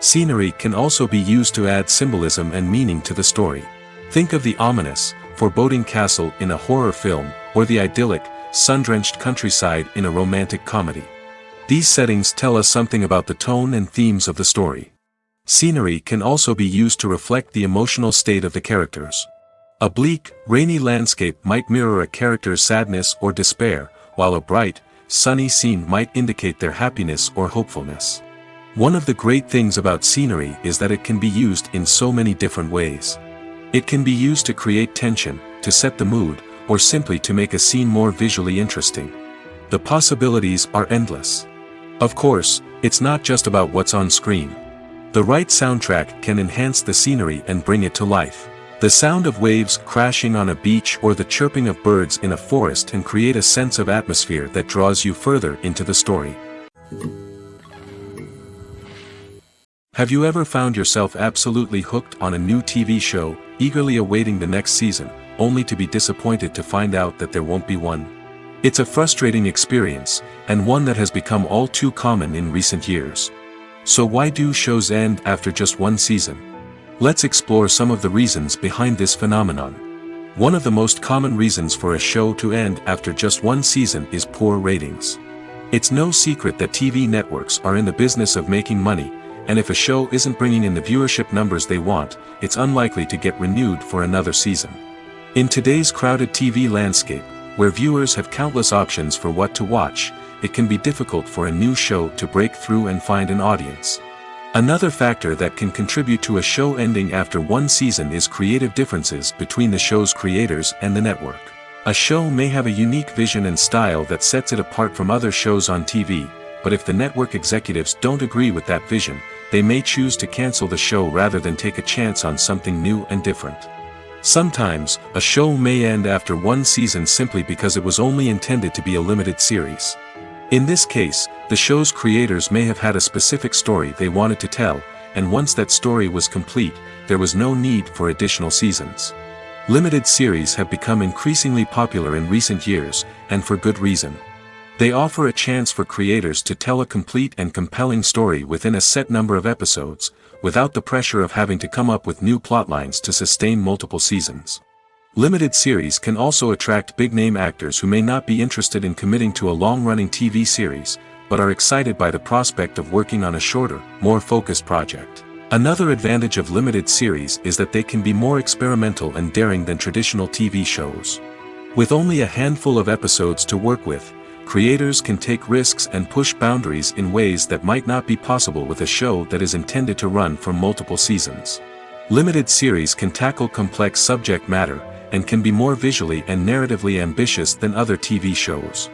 Scenery can also be used to add symbolism and meaning to the story. Think of the ominous, foreboding castle in a horror film, or the idyllic, sun-drenched countryside in a romantic comedy. These settings tell us something about the tone and themes of the story. Scenery can also be used to reflect the emotional state of the characters. A bleak, rainy landscape might mirror a character's sadness or despair, while a bright, sunny scene might indicate their happiness or hopefulness. One of the great things about scenery is that it can be used in so many different ways. It can be used to create tension, to set the mood, or simply to make a scene more visually interesting. The possibilities are endless. Of course, it's not just about what's on screen. The right soundtrack can enhance the scenery and bring it to life. The sound of waves crashing on a beach or the chirping of birds in a forest can create a sense of atmosphere that draws you further into the story. Have you ever found yourself absolutely hooked on a new TV show, eagerly awaiting the next season, only to be disappointed to find out that there won't be one? It's a frustrating experience, and one that has become all too common in recent years. So why do shows end after just one season? Let's explore some of the reasons behind this phenomenon. One of the most common reasons for a show to end after just one season is poor ratings. It's no secret that TV networks are in the business of making money, and if a show isn't bringing in the viewership numbers they want, it's unlikely to get renewed for another season. In today's crowded TV landscape, where viewers have countless options for what to watch, it can be difficult for a new show to break through and find an audience. Another factor that can contribute to a show ending after one season is creative differences between the show's creators and the network. A show may have a unique vision and style that sets it apart from other shows on TV, but if the network executives don't agree with that vision, they may choose to cancel the show rather than take a chance on something new and different. Sometimes, a show may end after one season simply because it was only intended to be a limited series. In this case, the show's creators may have had a specific story they wanted to tell, and once that story was complete, there was no need for additional seasons. Limited series have become increasingly popular in recent years, and for good reason. They offer a chance for creators to tell a complete and compelling story within a set number of episodes, without the pressure of having to come up with new plotlines to sustain multiple seasons. Limited series can also attract big-name actors who may not be interested in committing to a long-running TV series, but are excited by the prospect of working on a shorter, more focused project. Another advantage of limited series is that they can be more experimental and daring than traditional TV shows. With only a handful of episodes to work with, creators can take risks and push boundaries in ways that might not be possible with a show that is intended to run for multiple seasons. Limited series can tackle complex subject matter, and can be more visually and narratively ambitious than other TV shows.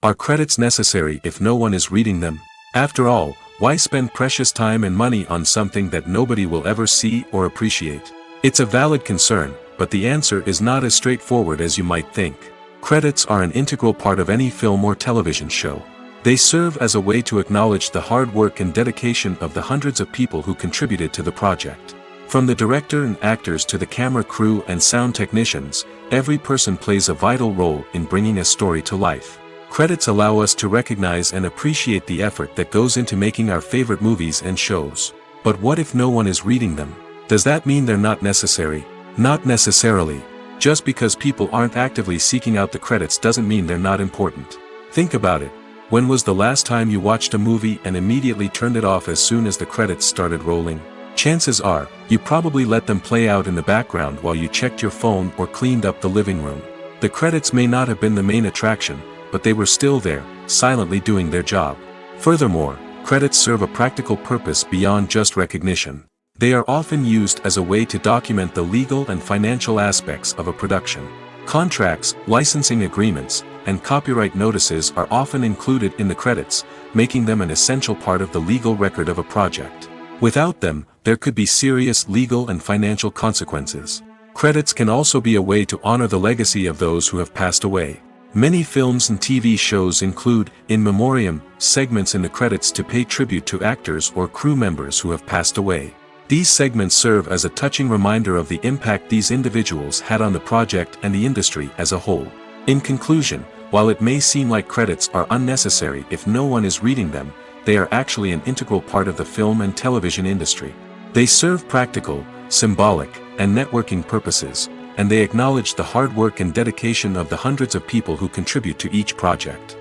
Are credits necessary if no one is reading them? After all, why spend precious time and money on something that nobody will ever see or appreciate? It's a valid concern, but the answer is not as straightforward as you might think. Credits are an integral part of any film or television show. They serve as a way to acknowledge the hard work and dedication of the hundreds of people who contributed to the project. From the director and actors to the camera crew and sound technicians, every person plays a vital role in bringing a story to life. Credits allow us to recognize and appreciate the effort that goes into making our favorite movies and shows. But what if no one is reading them? Does that mean they're not necessary? Not necessarily. Just because people aren't actively seeking out the credits doesn't mean they're not important. Think about it. When was the last time you watched a movie and immediately turned it off as soon as the credits started rolling? Chances are, you probably let them play out in the background while you checked your phone or cleaned up the living room. The credits may not have been the main attraction, but they were still there, silently doing their job. Furthermore, credits serve a practical purpose beyond just recognition. They are often used as a way to document the legal and financial aspects of a production. Contracts, licensing agreements, and copyright notices are often included in the credits, making them an essential part of the legal record of a project. Without them, there could be serious legal and financial consequences. Credits can also be a way to honor the legacy of those who have passed away. Many films and TV shows include, in memoriam, segments in the credits to pay tribute to actors or crew members who have passed away. These segments serve as a touching reminder of the impact these individuals had on the project and the industry as a whole. In conclusion, while it may seem like credits are unnecessary if no one is reading them, they are actually an integral part of the film and television industry. They serve practical, symbolic, and networking purposes, and they acknowledge the hard work and dedication of the hundreds of people who contribute to each project.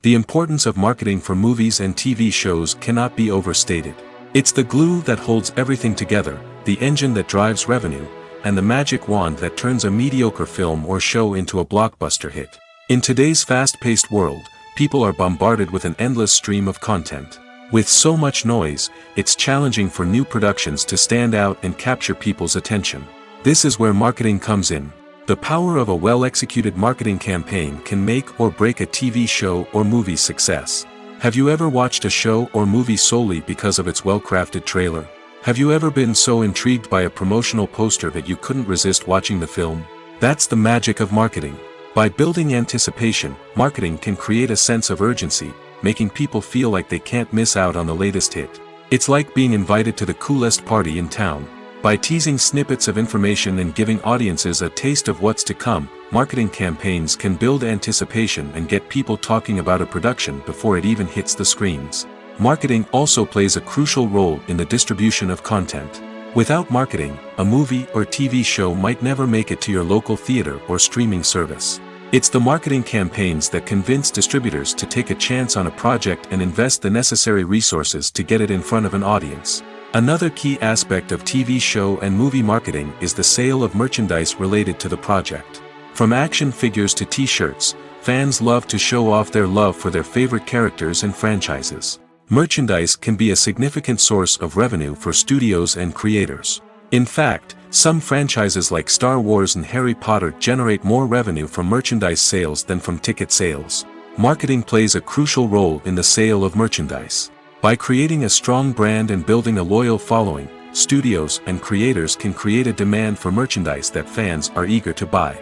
The importance of marketing for movies and TV shows cannot be overstated. It's the glue that holds everything together, the engine that drives revenue, and the magic wand that turns a mediocre film or show into a blockbuster hit. In today's fast-paced world, people are bombarded with an endless stream of content. With so much noise, it's challenging for new productions to stand out and capture people's attention. This is where marketing comes in. The power of a well-executed marketing campaign can make or break a TV show or movie's success. Have you ever watched a show or movie solely because of its well-crafted trailer? Have you ever been so intrigued by a promotional poster that you couldn't resist watching the film? That's the magic of marketing. By building anticipation, marketing can create a sense of urgency, making people feel like they can't miss out on the latest hit. It's like being invited to the coolest party in town. By teasing snippets of information and giving audiences a taste of what's to come, marketing campaigns can build anticipation and get people talking about a production before it even hits the screens. Marketing also plays a crucial role in the distribution of content. Without marketing, a movie or TV show might never make it to your local theater or streaming service. It's the marketing campaigns that convince distributors to take a chance on a project and invest the necessary resources to get it in front of an audience. Another key aspect of TV show and movie marketing is the sale of merchandise related to the project. From action figures to t-shirts, fans love to show off their love for their favorite characters and franchises. Merchandise can be a significant source of revenue for studios and creators. In fact, some franchises like Star Wars and Harry Potter generate more revenue from merchandise sales than from ticket sales. Marketing plays a crucial role in the sale of merchandise. By creating a strong brand and building a loyal following, studios and creators can create a demand for merchandise that fans are eager to buy.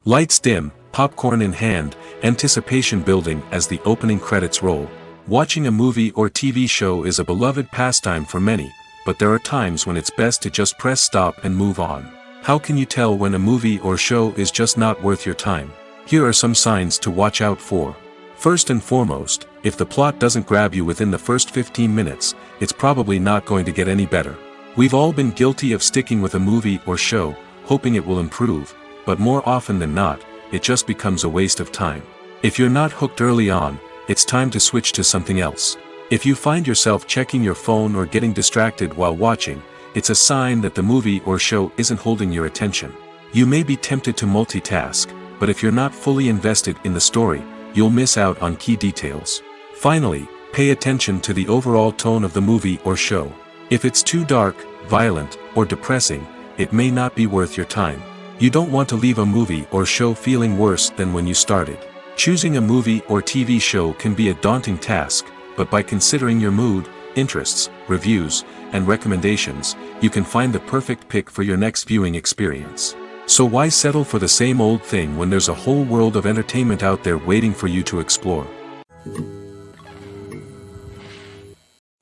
Lights dim, popcorn in hand, anticipation building as the opening credits roll. Watching a movie or TV show is a beloved pastime for many, but there are times when it's best to just press stop and move on. How can you tell when a movie or show is just not worth your time? Here are some signs to watch out for. First and foremost, if the plot doesn't grab you within the first 15 minutes, it's probably not going to get any better. We've all been guilty of sticking with a movie or show, hoping it will improve, but more often than not, it just becomes a waste of time. If you're not hooked early on, it's time to switch to something else. If you find yourself checking your phone or getting distracted while watching, it's a sign that the movie or show isn't holding your attention. You may be tempted to multitask, but if you're not fully invested in the story, you'll miss out on key details. Finally, pay attention to the overall tone of the movie or show. If it's too dark, violent, or depressing, it may not be worth your time. You don't want to leave a movie or show feeling worse than when you started. Choosing a movie or TV show can be a daunting task, but by considering your mood, interests, reviews, and recommendations, you can find the perfect pick for your next viewing experience. So why settle for the same old thing when there's a whole world of entertainment out there waiting for you to explore?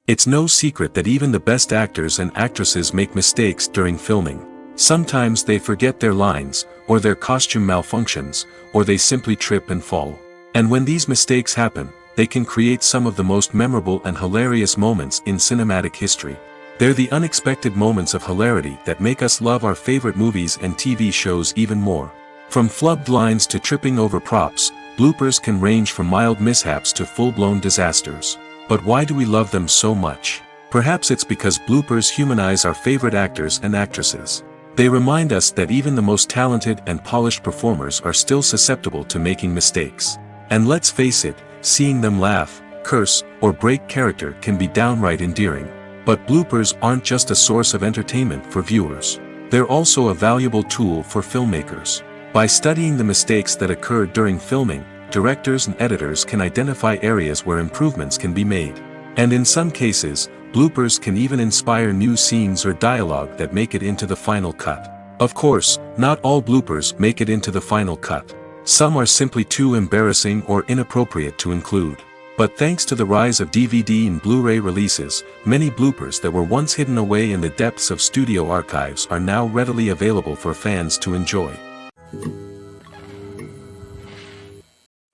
It's no secret that even the best actors and actresses make mistakes during filming. Sometimes they forget their lines, or their costume malfunctions, or they simply trip and fall. And when these mistakes happen, they can create some of the most memorable and hilarious moments in cinematic history. They're the unexpected moments of hilarity that make us love our favorite movies and TV shows even more. From flubbed lines to tripping over props, bloopers can range from mild mishaps to full-blown disasters. But why do we love them so much? Perhaps it's because bloopers humanize our favorite actors and actresses. They remind us that even the most talented and polished performers are still susceptible to making mistakes. And let's face it, seeing them laugh, curse, or break character can be downright endearing. But bloopers aren't just a source of entertainment for viewers. They're also a valuable tool for filmmakers. By studying the mistakes that occurred during filming, directors and editors can identify areas where improvements can be made. And in some cases, bloopers can even inspire new scenes or dialogue that make it into the final cut. Of course, not all bloopers make it into the final cut. Some are simply too embarrassing or inappropriate to include. But thanks to the rise of DVD and Blu-ray releases, many bloopers that were once hidden away in the depths of studio archives are now readily available for fans to enjoy.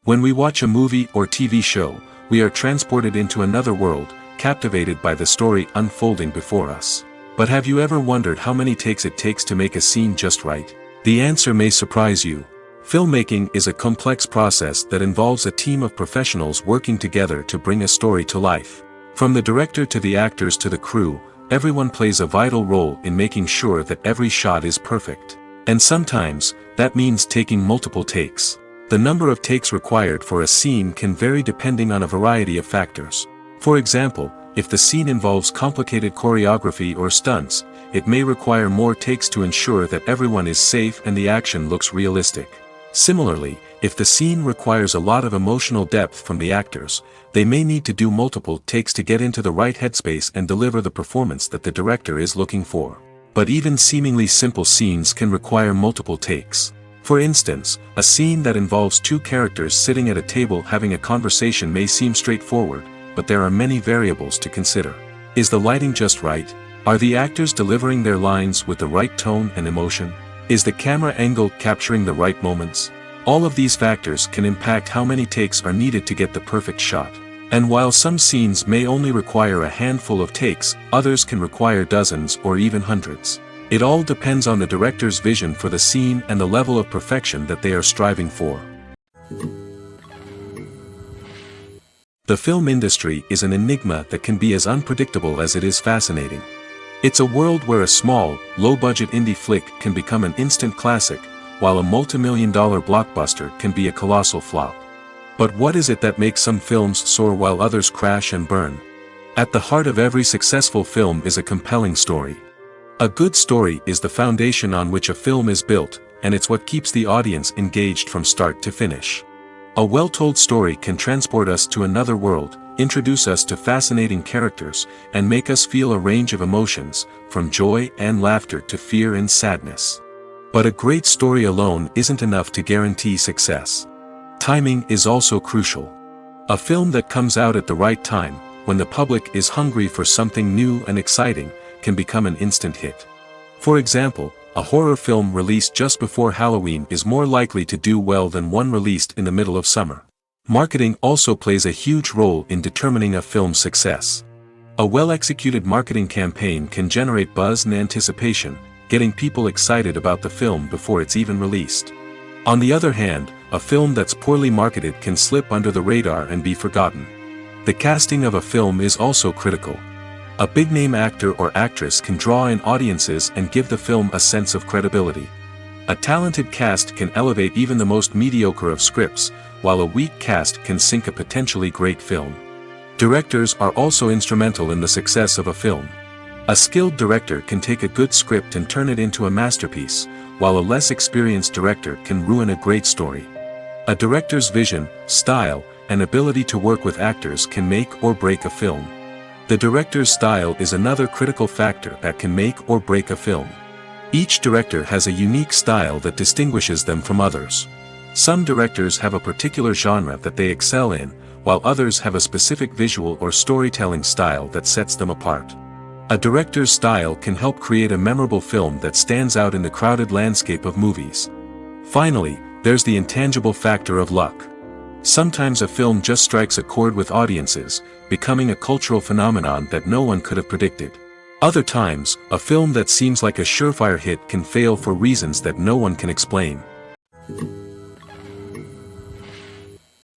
When we watch a movie or TV show, we are transported into another world, captivated by the story unfolding before us. But have you ever wondered how many takes it takes to make a scene just right? The answer may surprise you. Filmmaking is a complex process that involves a team of professionals working together to bring a story to life. From the director to the actors to the crew, everyone plays a vital role in making sure that every shot is perfect. And sometimes, that means taking multiple takes. The number of takes required for a scene can vary depending on a variety of factors. For example, if the scene involves complicated choreography or stunts, it may require more takes to ensure that everyone is safe and the action looks realistic. Similarly, if the scene requires a lot of emotional depth from the actors, they may need to do multiple takes to get into the right headspace and deliver the performance that the director is looking for. But even seemingly simple scenes can require multiple takes. For instance, a scene that involves two characters sitting at a table having a conversation may seem straightforward, but there are many variables to consider. Is the lighting just right? Are the actors delivering their lines with the right tone and emotion? Is the camera angle capturing the right moments? All of these factors can impact how many takes are needed to get the perfect shot. And while some scenes may only require a handful of takes, others can require dozens or even hundreds. It all depends on the director's vision for the scene and the level of perfection that they are striving for. The film industry is an enigma that can be as unpredictable as it is fascinating. It's a world where a small, low-budget indie flick can become an instant classic, while a multi-million-dollar blockbuster can be a colossal flop. But what is it that makes some films soar while others crash and burn? At the heart of every successful film is a compelling story. A good story is the foundation on which a film is built, and it's what keeps the audience engaged from start to finish. A well-told story can transport us to another world, introduce us to fascinating characters, and make us feel a range of emotions, from joy and laughter to fear and sadness. But a great story alone isn't enough to guarantee success. Timing is also crucial. A film that comes out at the right time, when the public is hungry for something new and exciting, can become an instant hit. For example, a horror film released just before Halloween is more likely to do well than one released in the middle of summer. Marketing also plays a huge role in determining a film's success. A well-executed marketing campaign can generate buzz and anticipation, getting people excited about the film before it's even released. On the other hand, a film that's poorly marketed can slip under the radar and be forgotten. The casting of a film is also critical. A big-name actor or actress can draw in audiences and give the film a sense of credibility. A talented cast can elevate even the most mediocre of scripts, while a weak cast can sink a potentially great film. Directors are also instrumental in the success of a film. A skilled director can take a good script and turn it into a masterpiece, while a less experienced director can ruin a great story. A director's vision, style, and ability to work with actors can make or break a film. The director's style is another critical factor that can make or break a film. Each director has a unique style that distinguishes them from others. Some directors have a particular genre that they excel in, while others have a specific visual or storytelling style that sets them apart. A director's style can help create a memorable film that stands out in the crowded landscape of movies. Finally, there's the intangible factor of luck. Sometimes a film just strikes a chord with audiences, becoming a cultural phenomenon that no one could have predicted. Other times, a film that seems like a surefire hit can fail for reasons that no one can explain.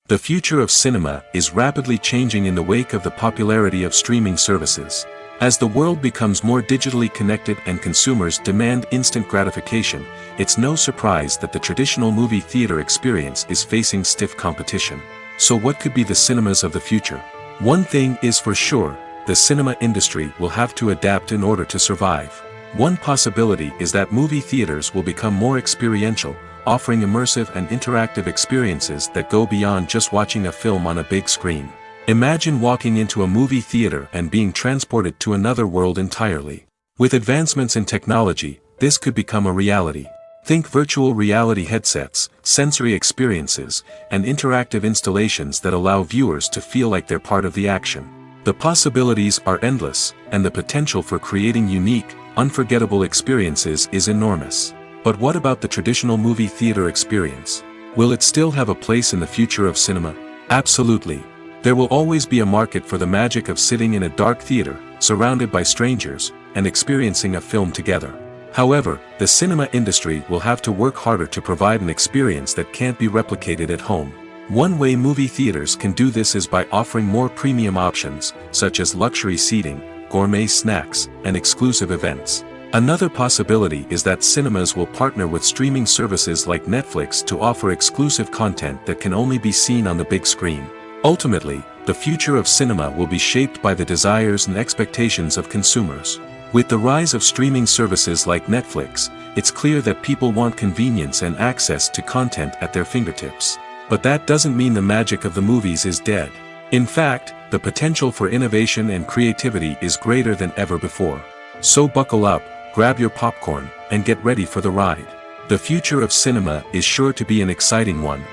The future of cinema is rapidly changing in the wake of the popularity of streaming services. As the world becomes more digitally connected and consumers demand instant gratification, it's no surprise that the traditional movie theater experience is facing stiff competition. So what could be the cinemas of the future? One thing is for sure, the cinema industry will have to adapt in order to survive. One possibility is that movie theaters will become more experiential, offering immersive and interactive experiences that go beyond just watching a film on a big screen. Imagine walking into a movie theater and being transported to another world entirely. With advancements in technology, this could become a reality. Think virtual reality headsets, sensory experiences, and interactive installations that allow viewers to feel like they're part of the action. The possibilities are endless, and the potential for creating unique, unforgettable experiences is enormous. But what about the traditional movie theater experience? Will it still have a place in the future of cinema? Absolutely. There will always be a market for the magic of sitting in a dark theater, surrounded by strangers, and experiencing a film together. However, the cinema industry will have to work harder to provide an experience that can't be replicated at home. One way movie theaters can do this is by offering more premium options, such as luxury seating, gourmet snacks, and exclusive events. Another possibility is that cinemas will partner with streaming services like Netflix to offer exclusive content that can only be seen on the big screen. Ultimately, the future of cinema will be shaped by the desires and expectations of consumers. With the rise of streaming services like Netflix, it's clear that people want convenience and access to content at their fingertips. But that doesn't mean the magic of the movies is dead. In fact, the potential for innovation and creativity is greater than ever before. So buckle up, grab your popcorn, and get ready for the ride. The future of cinema is sure to be an exciting one.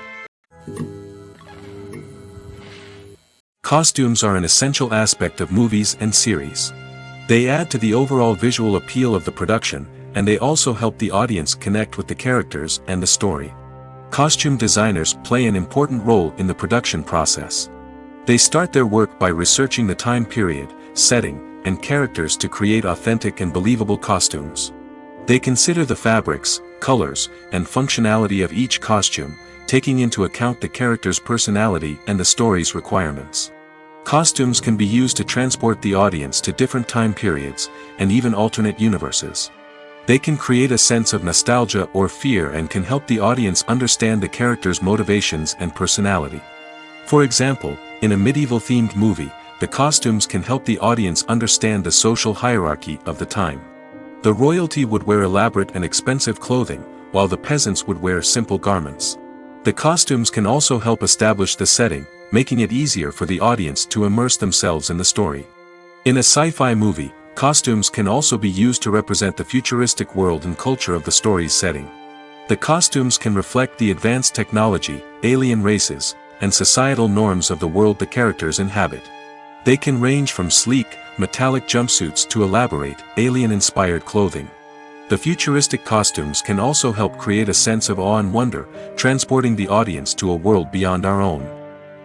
Costumes are an essential aspect of movies and series. They add to the overall visual appeal of the production, and they also help the audience connect with the characters and the story. Costume designers play an important role in the production process. They start their work by researching the time period, setting, and characters to create authentic and believable costumes. They consider the fabrics, colors, and functionality of each costume, taking into account the character's personality and the story's requirements. Costumes can be used to transport the audience to different time periods, and even alternate universes. They can create a sense of nostalgia or fear and can help the audience understand the character's motivations and personality. For example, in a medieval-themed movie, the costumes can help the audience understand the social hierarchy of the time. The royalty would wear elaborate and expensive clothing, while the peasants would wear simple garments. The costumes can also help establish the setting, making it easier for the audience to immerse themselves in the story. In a sci-fi movie, costumes can also be used to represent the futuristic world and culture of the story's setting. The costumes can reflect the advanced technology, alien races, and societal norms of the world the characters inhabit. They can range from sleek, metallic jumpsuits to elaborate, alien-inspired clothing. The futuristic costumes can also help create a sense of awe and wonder, transporting the audience to a world beyond our own.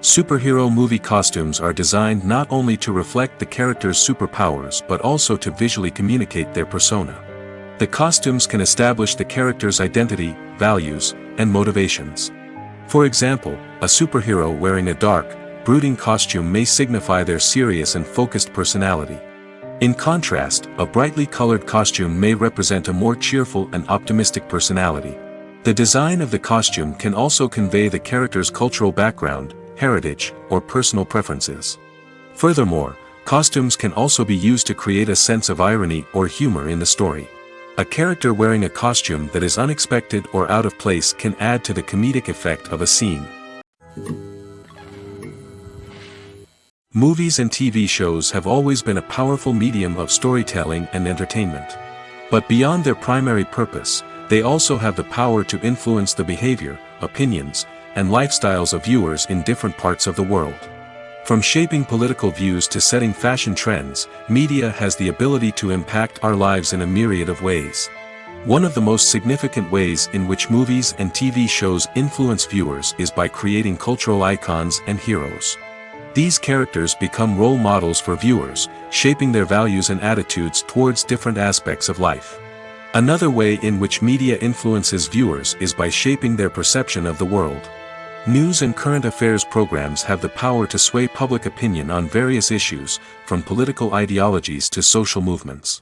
Superhero movie costumes are designed not only to reflect the character's superpowers but also to visually communicate their persona. The costumes can establish the character's identity, values, and motivations. For example, a superhero wearing a dark, brooding costume may signify their serious and focused personality. In contrast, a brightly colored costume may represent a more cheerful and optimistic personality. The design of the costume can also convey the character's cultural background, heritage, or personal preferences. Furthermore, costumes can also be used to create a sense of irony or humor in the story. A character wearing a costume that is unexpected or out of place can add to the comedic effect of a scene. Movies and TV shows have always been a powerful medium of storytelling and entertainment. But beyond their primary purpose, they also have the power to influence the behavior, opinions, and lifestyles of viewers in different parts of the world. From shaping political views to setting fashion trends, media has the ability to impact our lives in a myriad of ways. One of the most significant ways in which movies and TV shows influence viewers is by creating cultural icons and heroes. These characters become role models for viewers, shaping their values and attitudes towards different aspects of life. Another way in which media influences viewers is by shaping their perception of the world. News and current affairs programs have the power to sway public opinion on various issues, from political ideologies to social movements.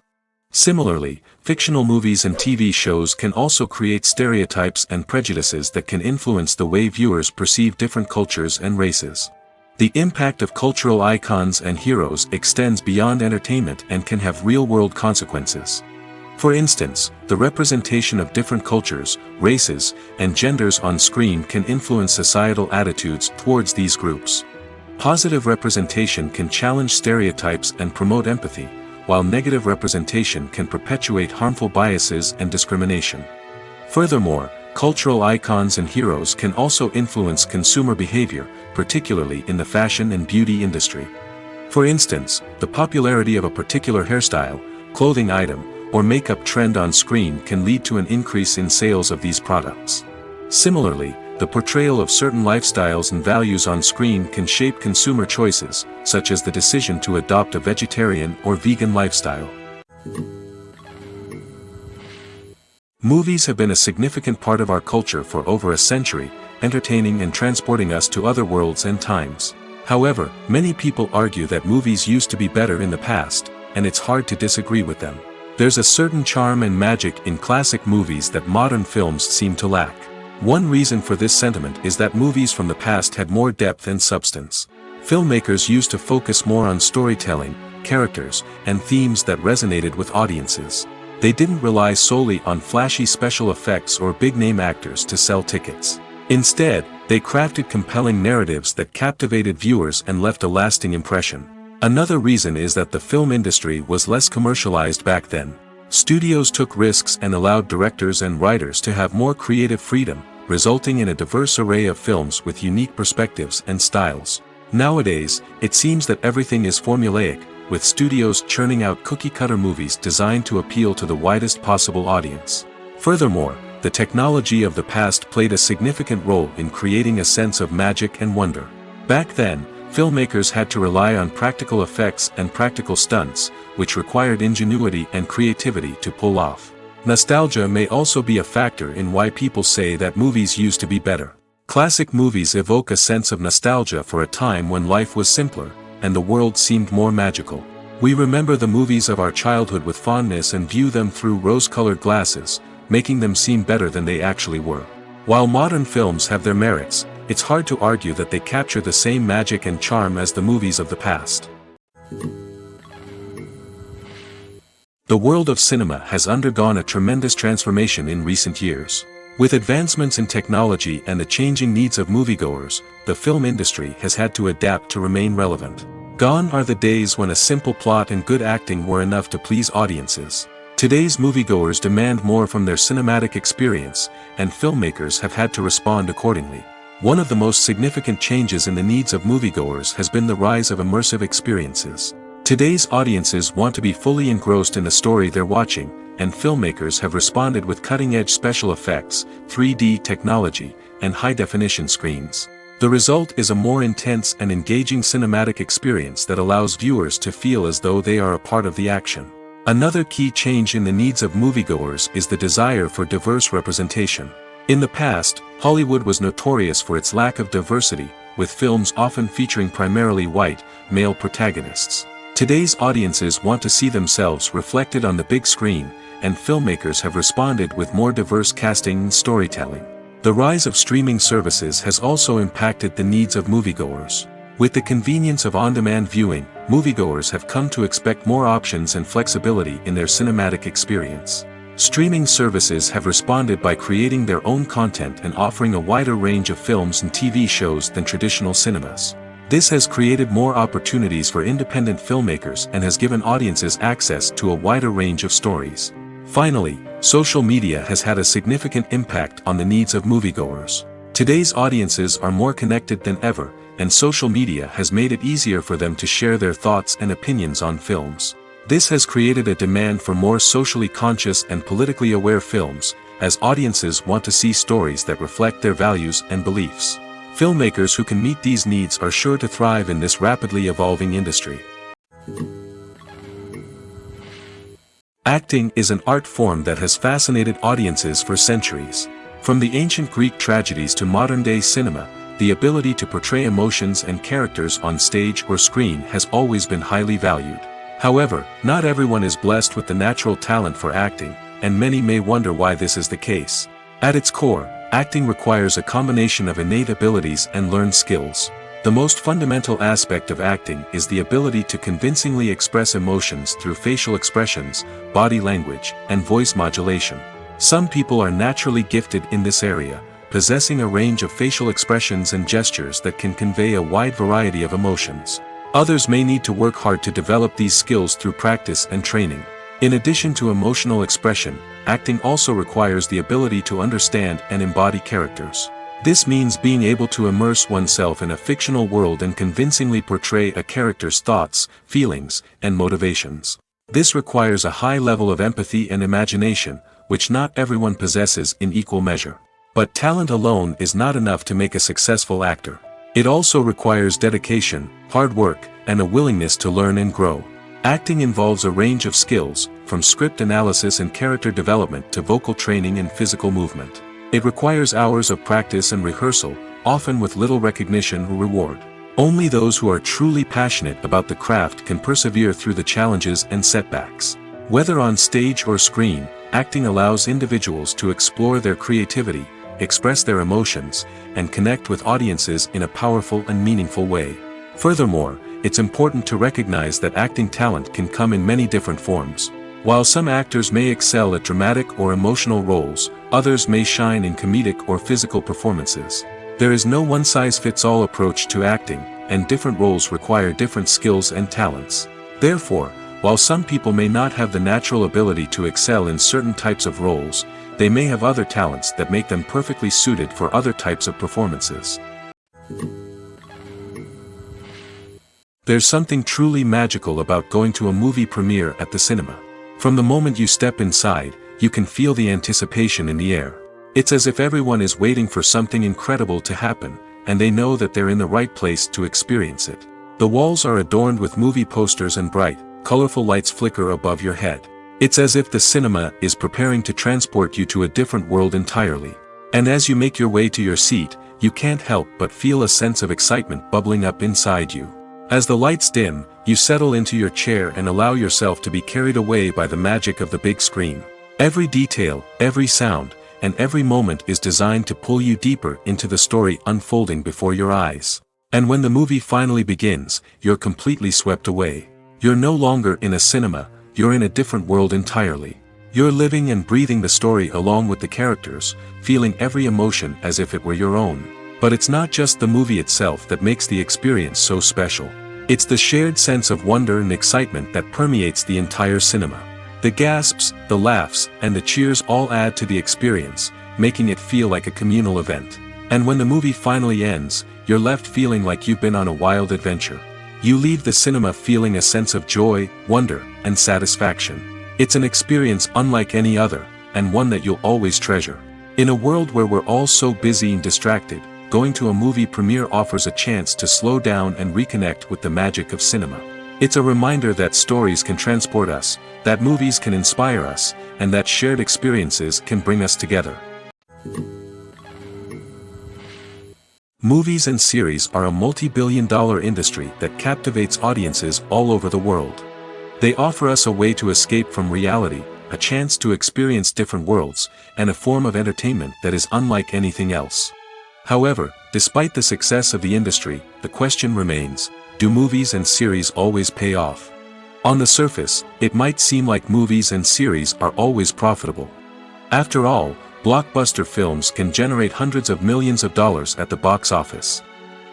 Similarly, fictional movies and TV shows can also create stereotypes and prejudices that can influence the way viewers perceive different cultures and races. The impact of cultural icons and heroes extends beyond entertainment and can have real-world consequences. For instance, the representation of different cultures, races, and genders on screen can influence societal attitudes towards these groups. Positive representation can challenge stereotypes and promote empathy, while negative representation can perpetuate harmful biases and discrimination. Furthermore, cultural icons and heroes can also influence consumer behavior, particularly in the fashion and beauty industry. For instance, the popularity of a particular hairstyle, clothing item, or makeup trend on screen can lead to an increase in sales of these products. Similarly, the portrayal of certain lifestyles and values on screen can shape consumer choices, such as the decision to adopt a vegetarian or vegan lifestyle. Movies have been a significant part of our culture for over a century, entertaining and transporting us to other worlds and times. However, many people argue that movies used to be better in the past, and it's hard to disagree with them. There's a certain charm and magic in classic movies that modern films seem to lack. One reason for this sentiment is that movies from the past had more depth and substance. Filmmakers used to focus more on storytelling, characters, and themes that resonated with audiences. They didn't rely solely on flashy special effects or big-name actors to sell tickets. Instead, they crafted compelling narratives that captivated viewers and left a lasting impression. Another reason is that the film industry was less commercialized back then. Studios took risks and allowed directors and writers to have more creative freedom, resulting in a diverse array of films with unique perspectives and styles. Nowadays, it seems that everything is formulaic, with studios churning out cookie-cutter movies designed to appeal to the widest possible audience. Furthermore, the technology of the past played a significant role in creating a sense of magic and wonder. Back then, filmmakers had to rely on practical effects and practical stunts, which required ingenuity and creativity to pull off. Nostalgia may also be a factor in why people say that movies used to be better. Classic movies evoke a sense of nostalgia for a time when life was simpler, and the world seemed more magical. We remember the movies of our childhood with fondness and view them through rose-colored glasses, making them seem better than they actually were. While modern films have their merits, it's hard to argue that they capture the same magic and charm as the movies of the past. The world of cinema has undergone a tremendous transformation in recent years. With advancements in technology and the changing needs of moviegoers, the film industry has had to adapt to remain relevant. Gone are the days when a simple plot and good acting were enough to please audiences. Today's moviegoers demand more from their cinematic experience, and filmmakers have had to respond accordingly. One of the most significant changes in the needs of moviegoers has been the rise of immersive experiences. Today's audiences want to be fully engrossed in the story they're watching, and filmmakers have responded with cutting-edge special effects, 3D technology, and high-definition screens. The result is a more intense and engaging cinematic experience that allows viewers to feel as though they are a part of the action. Another key change in the needs of moviegoers is the desire for diverse representation. In the past, Hollywood was notorious for its lack of diversity, with films often featuring primarily white, male protagonists. Today's audiences want to see themselves reflected on the big screen, and filmmakers have responded with more diverse casting and storytelling. The rise of streaming services has also impacted the needs of moviegoers. With the convenience of on-demand viewing, moviegoers have come to expect more options and flexibility in their cinematic experience. Streaming services have responded by creating their own content and offering a wider range of films and TV shows than traditional cinemas. This has created more opportunities for independent filmmakers and has given audiences access to a wider range of stories. Finally, social media has had a significant impact on the needs of moviegoers. Today's audiences are more connected than ever, and social media has made it easier for them to share their thoughts and opinions on films. This has created a demand for more socially conscious and politically aware films, as audiences want to see stories that reflect their values and beliefs. Filmmakers who can meet these needs are sure to thrive in this rapidly evolving industry. Acting is an art form that has fascinated audiences for centuries. From the ancient Greek tragedies to modern-day cinema, the ability to portray emotions and characters on stage or screen has always been highly valued. However, not everyone is blessed with the natural talent for acting, and many may wonder why this is the case. At its core, acting requires a combination of innate abilities and learned skills. The most fundamental aspect of acting is the ability to convincingly express emotions through facial expressions, body language, and voice modulation. Some people are naturally gifted in this area, possessing a range of facial expressions and gestures that can convey a wide variety of emotions. Others may need to work hard to develop these skills through practice and training. In addition to emotional expression, acting also requires the ability to understand and embody characters. This means being able to immerse oneself in a fictional world and convincingly portray a character's thoughts, feelings, and motivations. This requires a high level of empathy and imagination, which not everyone possesses in equal measure. But talent alone is not enough to make a successful actor. It also requires dedication, hard work, and a willingness to learn and grow. Acting involves a range of skills, from script analysis and character development to vocal training and physical movement. It requires hours of practice and rehearsal, often with little recognition or reward. Only those who are truly passionate about the craft can persevere through the challenges and setbacks. Whether on stage or screen, acting allows individuals to explore their creativity, express their emotions, and connect with audiences in a powerful and meaningful way. Furthermore, it's important to recognize that acting talent can come in many different forms. While some actors may excel at dramatic or emotional roles, others may shine in comedic or physical performances. There is no one-size-fits-all approach to acting, and different roles require different skills and talents. Therefore, While some people may not have the natural ability to excel in certain types of roles, they may have other talents that make them perfectly suited for other types of performances. There's something truly magical about going to a movie premiere at the cinema. From the moment you step inside, you can feel the anticipation in the air. It's as if everyone is waiting for something incredible to happen, and they know that they're in the right place to experience it. The walls are adorned with movie posters and bright, colorful lights flicker above your head. It's as if the cinema is preparing to transport you to a different world entirely. And as you make your way to your seat, you can't help but feel a sense of excitement bubbling up inside you. As the lights dim, you settle into your chair and allow yourself to be carried away by the magic of the big screen. Every detail, every sound, and every moment is designed to pull you deeper into the story unfolding before your eyes. And when the movie finally begins, you're completely swept away. You're no longer in a cinema, you're in a different world entirely. You're living and breathing the story along with the characters, feeling every emotion as if it were your own. But it's not just the movie itself that makes the experience so special. It's the shared sense of wonder and excitement that permeates the entire cinema. The gasps, the laughs, and the cheers all add to the experience, making it feel like a communal event. And when the movie finally ends, you're left feeling like you've been on a wild adventure. You leave the cinema feeling a sense of joy, wonder, and satisfaction. It's an experience unlike any other, and one that you'll always treasure. In a world where we're all so busy and distracted, going to a movie premiere offers a chance to slow down and reconnect with the magic of cinema. It's a reminder that stories can transport us, that movies can inspire us, and that shared experiences can bring us together. Movies and series are a multi-billion-dollar industry that captivates audiences all over the world. They offer us a way to escape from reality, a chance to experience different worlds, and a form of entertainment that is unlike anything else. However, despite the success of the industry, the question remains, do movies and series always pay off? On the surface, it might seem like movies and series are always profitable. After all, blockbuster films can generate hundreds of millions of dollars at the box office.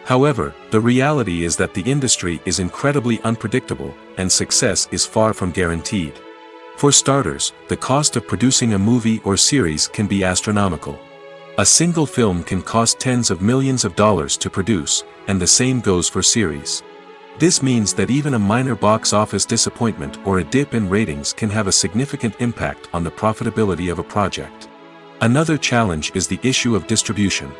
However, the reality is that the industry is incredibly unpredictable, and success is far from guaranteed. For starters, the cost of producing a movie or series can be astronomical. A single film can cost tens of millions of dollars to produce, and the same goes for series. This means that even a minor box office disappointment or a dip in ratings can have a significant impact on the profitability of a project. Another challenge is the issue of distribution.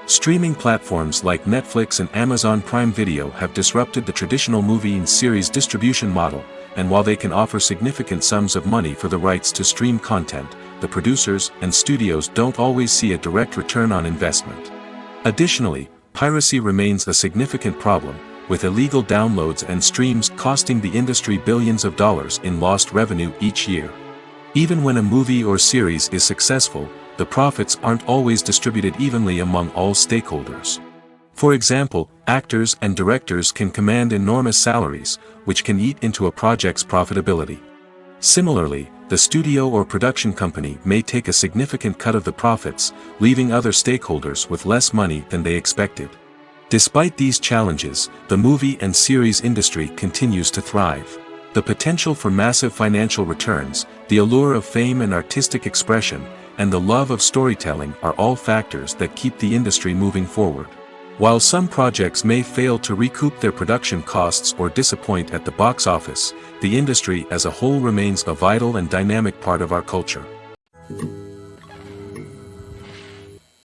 Streaming platforms like Netflix and Amazon Prime Video have disrupted the traditional movie and series distribution model, and while they can offer significant sums of money for the rights to stream content, the producers and studios don't always see a direct return on investment. Additionally, piracy remains a significant problem, with illegal downloads and streams costing the industry billions of dollars in lost revenue each year. Even when a movie or series is successful, the profits aren't always distributed evenly among all stakeholders. For example, actors and directors can command enormous salaries, which can eat into a project's profitability. Similarly, the studio or production company may take a significant cut of the profits, leaving other stakeholders with less money than they expected. Despite these challenges, the movie and series industry continues to thrive. The potential for massive financial returns, the allure of fame and artistic expression, and the love of storytelling are all factors that keep the industry moving forward. While some projects may fail to recoup their production costs or disappoint at the box office, the industry as a whole remains a vital and dynamic part of our culture.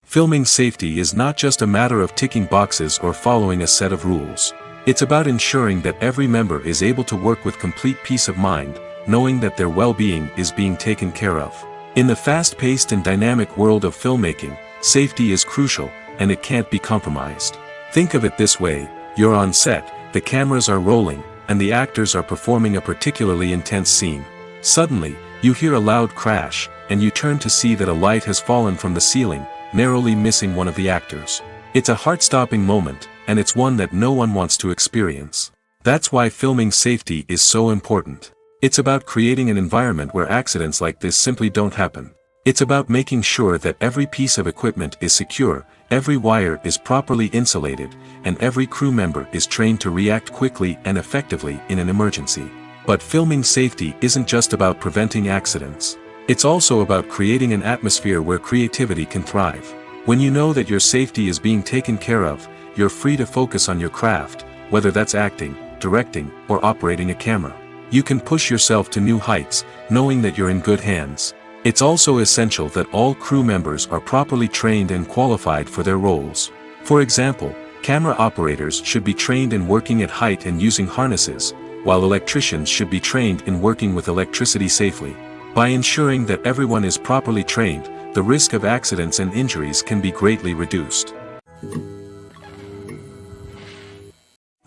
Filming safety is not just a matter of ticking boxes or following a set of rules. It's about ensuring that every member is able to work with complete peace of mind, knowing that their well-being is being taken care of. In the fast-paced and dynamic world of filmmaking, safety is crucial, and it can't be compromised. Think of it this way: you're on set, the cameras are rolling, and the actors are performing a particularly intense scene. Suddenly, you hear a loud crash, and you turn to see that a light has fallen from the ceiling, narrowly missing one of the actors. It's a heart-stopping moment, and it's one that no one wants to experience. That's why filming safety is so important. It's about creating an environment where accidents like this simply don't happen. It's about making sure that every piece of equipment is secure, every wire is properly insulated, and every crew member is trained to react quickly and effectively in an emergency. But filming safety isn't just about preventing accidents. It's also about creating an atmosphere where creativity can thrive. When you know that your safety is being taken care of, you're free to focus on your craft, whether that's acting, directing, or operating a camera. You can push yourself to new heights, knowing that you're in good hands. It's also essential that all crew members are properly trained and qualified for their roles. For example, camera operators should be trained in working at height and using harnesses, while electricians should be trained in working with electricity safely. By ensuring that everyone is properly trained, the risk of accidents and injuries can be greatly reduced.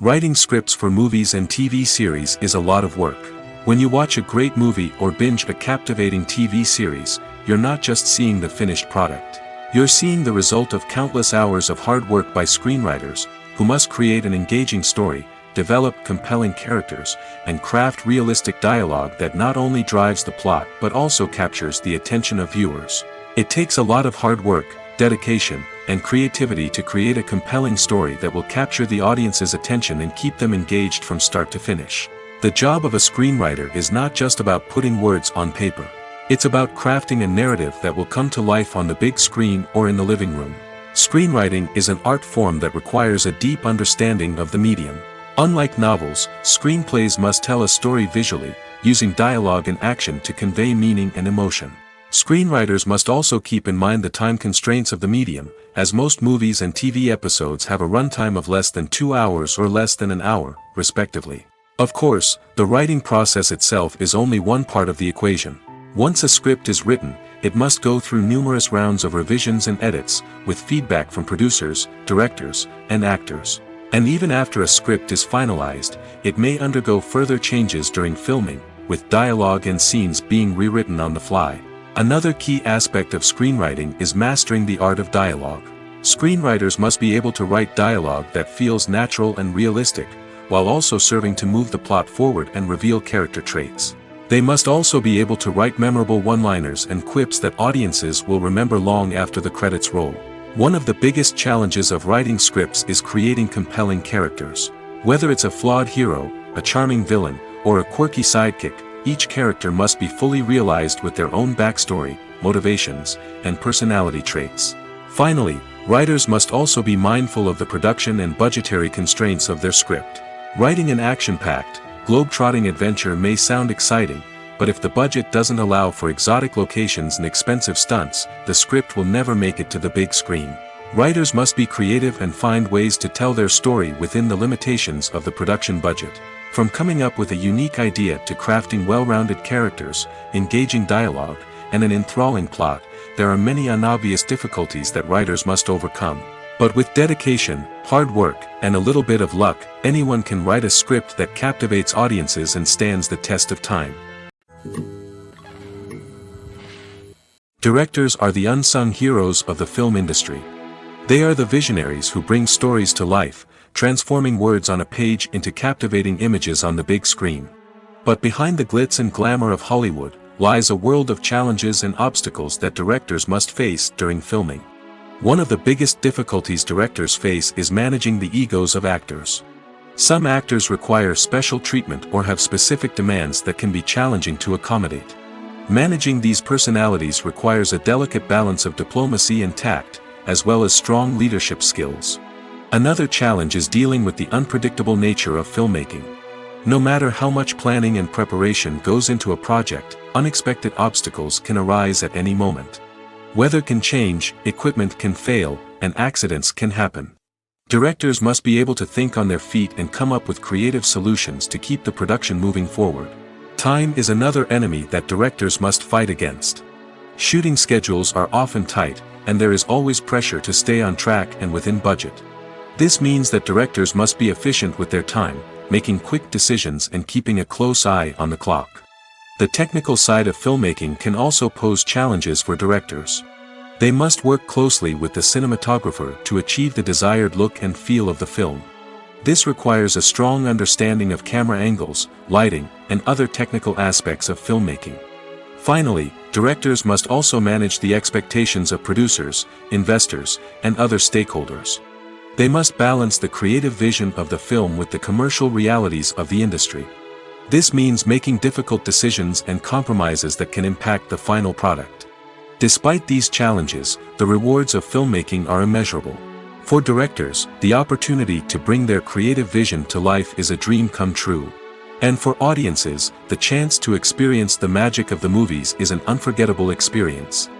Writing scripts for movies and TV series is a lot of work. When you watch a great movie or binge a captivating TV series, you're not just seeing the finished product. You're seeing the result of countless hours of hard work by screenwriters, who must create an engaging story, develop compelling characters, and craft realistic dialogue that not only drives the plot but also captures the attention of viewers. It takes a lot of hard work, dedication, and creativity to create a compelling story that will capture the audience's attention and keep them engaged from start to finish. The job of a screenwriter is not just about putting words on paper. It's about crafting a narrative that will come to life on the big screen or in the living room. Screenwriting is an art form that requires a deep understanding of the medium. Unlike novels, screenplays must tell a story visually, using dialogue and action to convey meaning and emotion. Screenwriters must also keep in mind the time constraints of the medium, as most movies and TV episodes have a runtime of less than 2 hours or less than an hour, respectively. Of course, the writing process itself is only one part of the equation. Once a script is written, it must go through numerous rounds of revisions and edits, with feedback from producers, directors, and actors. And even after a script is finalized, it may undergo further changes during filming, with dialogue and scenes being rewritten on the fly. Another key aspect of screenwriting is mastering the art of dialogue. Screenwriters must be able to write dialogue that feels natural and realistic, while also serving to move the plot forward and reveal character traits. They must also be able to write memorable one-liners and quips that audiences will remember long after the credits roll. One of the biggest challenges of writing scripts is creating compelling characters. Whether it's a flawed hero, a charming villain, or a quirky sidekick, each character must be fully realized with their own backstory, motivations, and personality traits. Finally, writers must also be mindful of the production and budgetary constraints of their script. Writing an action-packed, globe-trotting adventure may sound exciting, but if the budget doesn't allow for exotic locations and expensive stunts, the script will never make it to the big screen. Writers must be creative and find ways to tell their story within the limitations of the production budget. From coming up with a unique idea to crafting well-rounded characters, engaging dialogue, and an enthralling plot, there are many unobvious difficulties that writers must overcome. But with dedication, hard work, and a little bit of luck, anyone can write a script that captivates audiences and stands the test of time. Directors are the unsung heroes of the film industry. They are the visionaries who bring stories to life, transforming words on a page into captivating images on the big screen. But behind the glitz and glamour of Hollywood, lies a world of challenges and obstacles that directors must face during filming. One of the biggest difficulties directors face is managing the egos of actors. Some actors require special treatment or have specific demands that can be challenging to accommodate. Managing these personalities requires a delicate balance of diplomacy and tact, as well as strong leadership skills. Another challenge is dealing with the unpredictable nature of filmmaking. No matter how much planning and preparation goes into a project, unexpected obstacles can arise at any moment. Weather can change, equipment can fail, and accidents can happen. Directors must be able to think on their feet and come up with creative solutions to keep the production moving forward. Time is another enemy that directors must fight against. Shooting schedules are often tight, and there is always pressure to stay on track and within budget. This means that directors must be efficient with their time, making quick decisions and keeping a close eye on the clock. The technical side of filmmaking can also pose challenges for directors. They must work closely with the cinematographer to achieve the desired look and feel of the film. This requires a strong understanding of camera angles, lighting, and other technical aspects of filmmaking. Finally, directors must also manage the expectations of producers, investors, and other stakeholders. They must balance the creative vision of the film with the commercial realities of the industry. This means making difficult decisions and compromises that can impact the final product. Despite these challenges, the rewards of filmmaking are immeasurable. For directors, the opportunity to bring their creative vision to life is a dream come true. And for audiences, the chance to experience the magic of the movies is an unforgettable experience.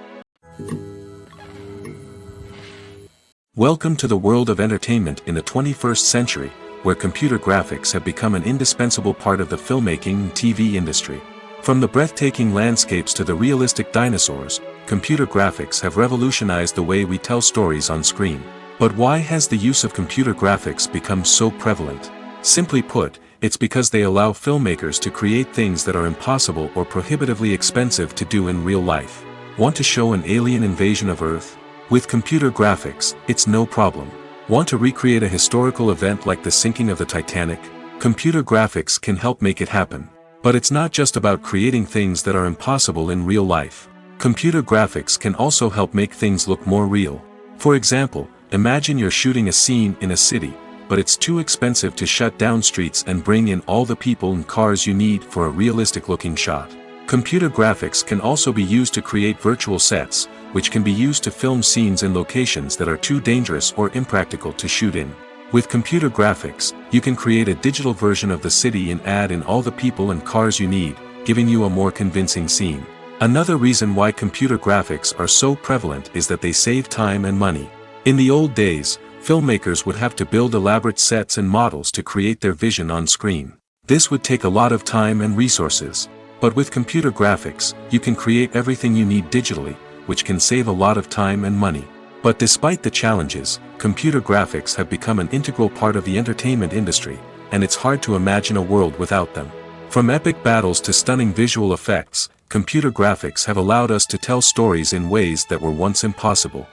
Welcome to the world of entertainment in the 21st century, where computer graphics have become an indispensable part of the filmmaking and TV industry. From the breathtaking landscapes to the realistic dinosaurs, computer graphics have revolutionized the way we tell stories on screen. But why has the use of computer graphics become so prevalent? Simply put, it's because they allow filmmakers to create things that are impossible or prohibitively expensive to do in real life. Want to show an alien invasion of Earth? With computer graphics, it's no problem. Want to recreate a historical event like the sinking of the Titanic? Computer graphics can help make it happen. But it's not just about creating things that are impossible in real life. Computer graphics can also help make things look more real. For example, imagine you're shooting a scene in a city, but it's too expensive to shut down streets and bring in all the people and cars you need for a realistic-looking shot. Computer graphics can also be used to create virtual sets, which can be used to film scenes in locations that are too dangerous or impractical to shoot in. With computer graphics, you can create a digital version of the city and add in all the people and cars you need, giving you a more convincing scene. Another reason why computer graphics are so prevalent is that they save time and money. In the old days, filmmakers would have to build elaborate sets and models to create their vision on screen. This would take a lot of time and resources. But with computer graphics, you can create everything you need digitally, which can save a lot of time and money. But despite the challenges, computer graphics have become an integral part of the entertainment industry, and it's hard to imagine a world without them. From epic battles to stunning visual effects, computer graphics have allowed us to tell stories in ways that were once impossible.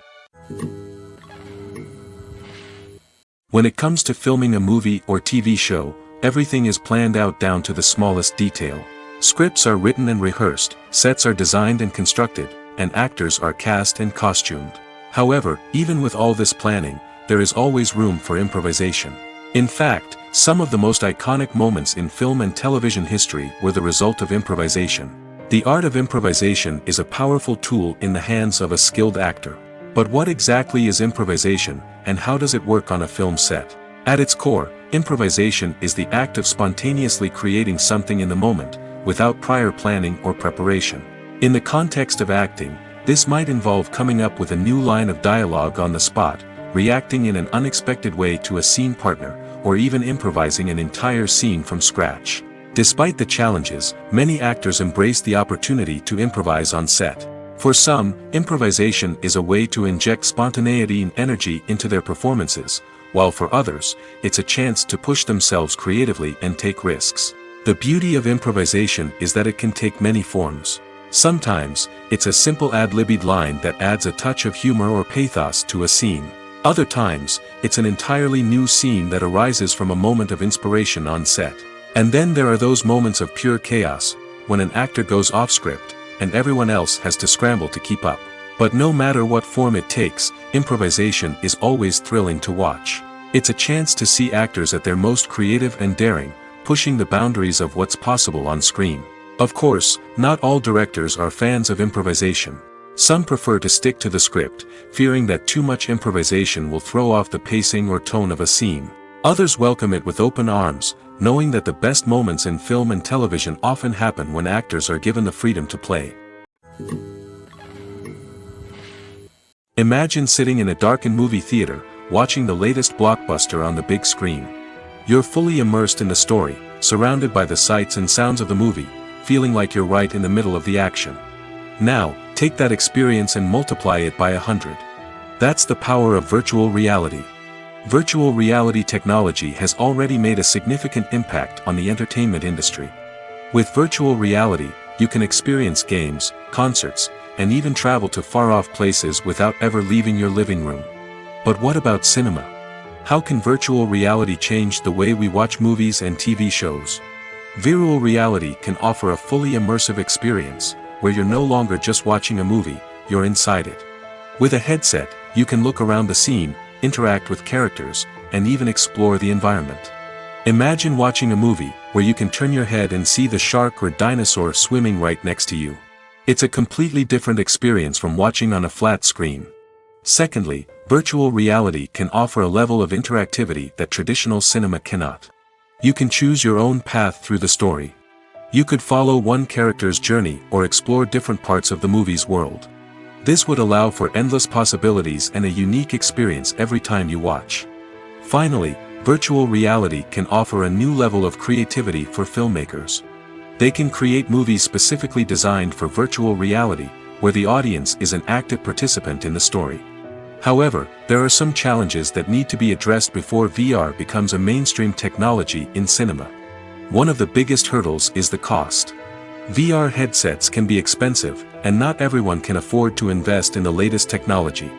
When it comes to filming a movie or TV show, everything is planned out down to the smallest detail. Scripts are written and rehearsed, sets are designed and constructed, and actors are cast and costumed. However, even with all this planning, there is always room for improvisation. In fact, some of the most iconic moments in film and television history were the result of improvisation. The art of improvisation is a powerful tool in the hands of a skilled actor. But what exactly is improvisation, and how does it work on a film set? At its core, improvisation is the act of spontaneously creating something in the moment, without prior planning or preparation. In the context of acting, this might involve coming up with a new line of dialogue on the spot, reacting in an unexpected way to a scene partner, or even improvising an entire scene from scratch. Despite the challenges, many actors embrace the opportunity to improvise on set. For some, improvisation is a way to inject spontaneity and energy into their performances, while for others, it's a chance to push themselves creatively and take risks. The beauty of improvisation is that it can take many forms. Sometimes, it's a simple ad-libbed line that adds a touch of humor or pathos to a scene. Other times, it's an entirely new scene that arises from a moment of inspiration on set. And then there are those moments of pure chaos, when an actor goes off script, and everyone else has to scramble to keep up. But no matter what form it takes, improvisation is always thrilling to watch. It's a chance to see actors at their most creative and daring, pushing the boundaries of what's possible on screen. Of course, not all directors are fans of improvisation. Some prefer to stick to the script, fearing that too much improvisation will throw off the pacing or tone of a scene. Others welcome it with open arms, knowing that the best moments in film and television often happen when actors are given the freedom to play. Imagine sitting in a darkened movie theater, watching the latest blockbuster on the big screen. You're fully immersed in the story, surrounded by the sights and sounds of the movie, feeling like you're right in the middle of the action. Now, take that experience and multiply it by 100. That's the power of virtual reality. Virtual reality technology has already made a significant impact on the entertainment industry. With virtual reality, you can experience games, concerts, and even travel to far-off places without ever leaving your living room. But what about cinema? How can virtual reality change the way we watch movies and TV shows? Virtual reality can offer a fully immersive experience, where you're no longer just watching a movie, you're inside it. With a headset, you can look around the scene, interact with characters, and even explore the environment. Imagine watching a movie where you can turn your head and see the shark or dinosaur swimming right next to you. It's a completely different experience from watching on a flat screen. Secondly, virtual reality can offer a level of interactivity that traditional cinema cannot. You can choose your own path through the story. You could follow one character's journey or explore different parts of the movie's world. This would allow for endless possibilities and a unique experience every time you watch. Finally, virtual reality can offer a new level of creativity for filmmakers. They can create movies specifically designed for virtual reality, where the audience is an active participant in the story. However, there are some challenges that need to be addressed before VR becomes a mainstream technology in cinema. One of the biggest hurdles is the cost. VR headsets can be expensive, and not everyone can afford to invest in the latest technology.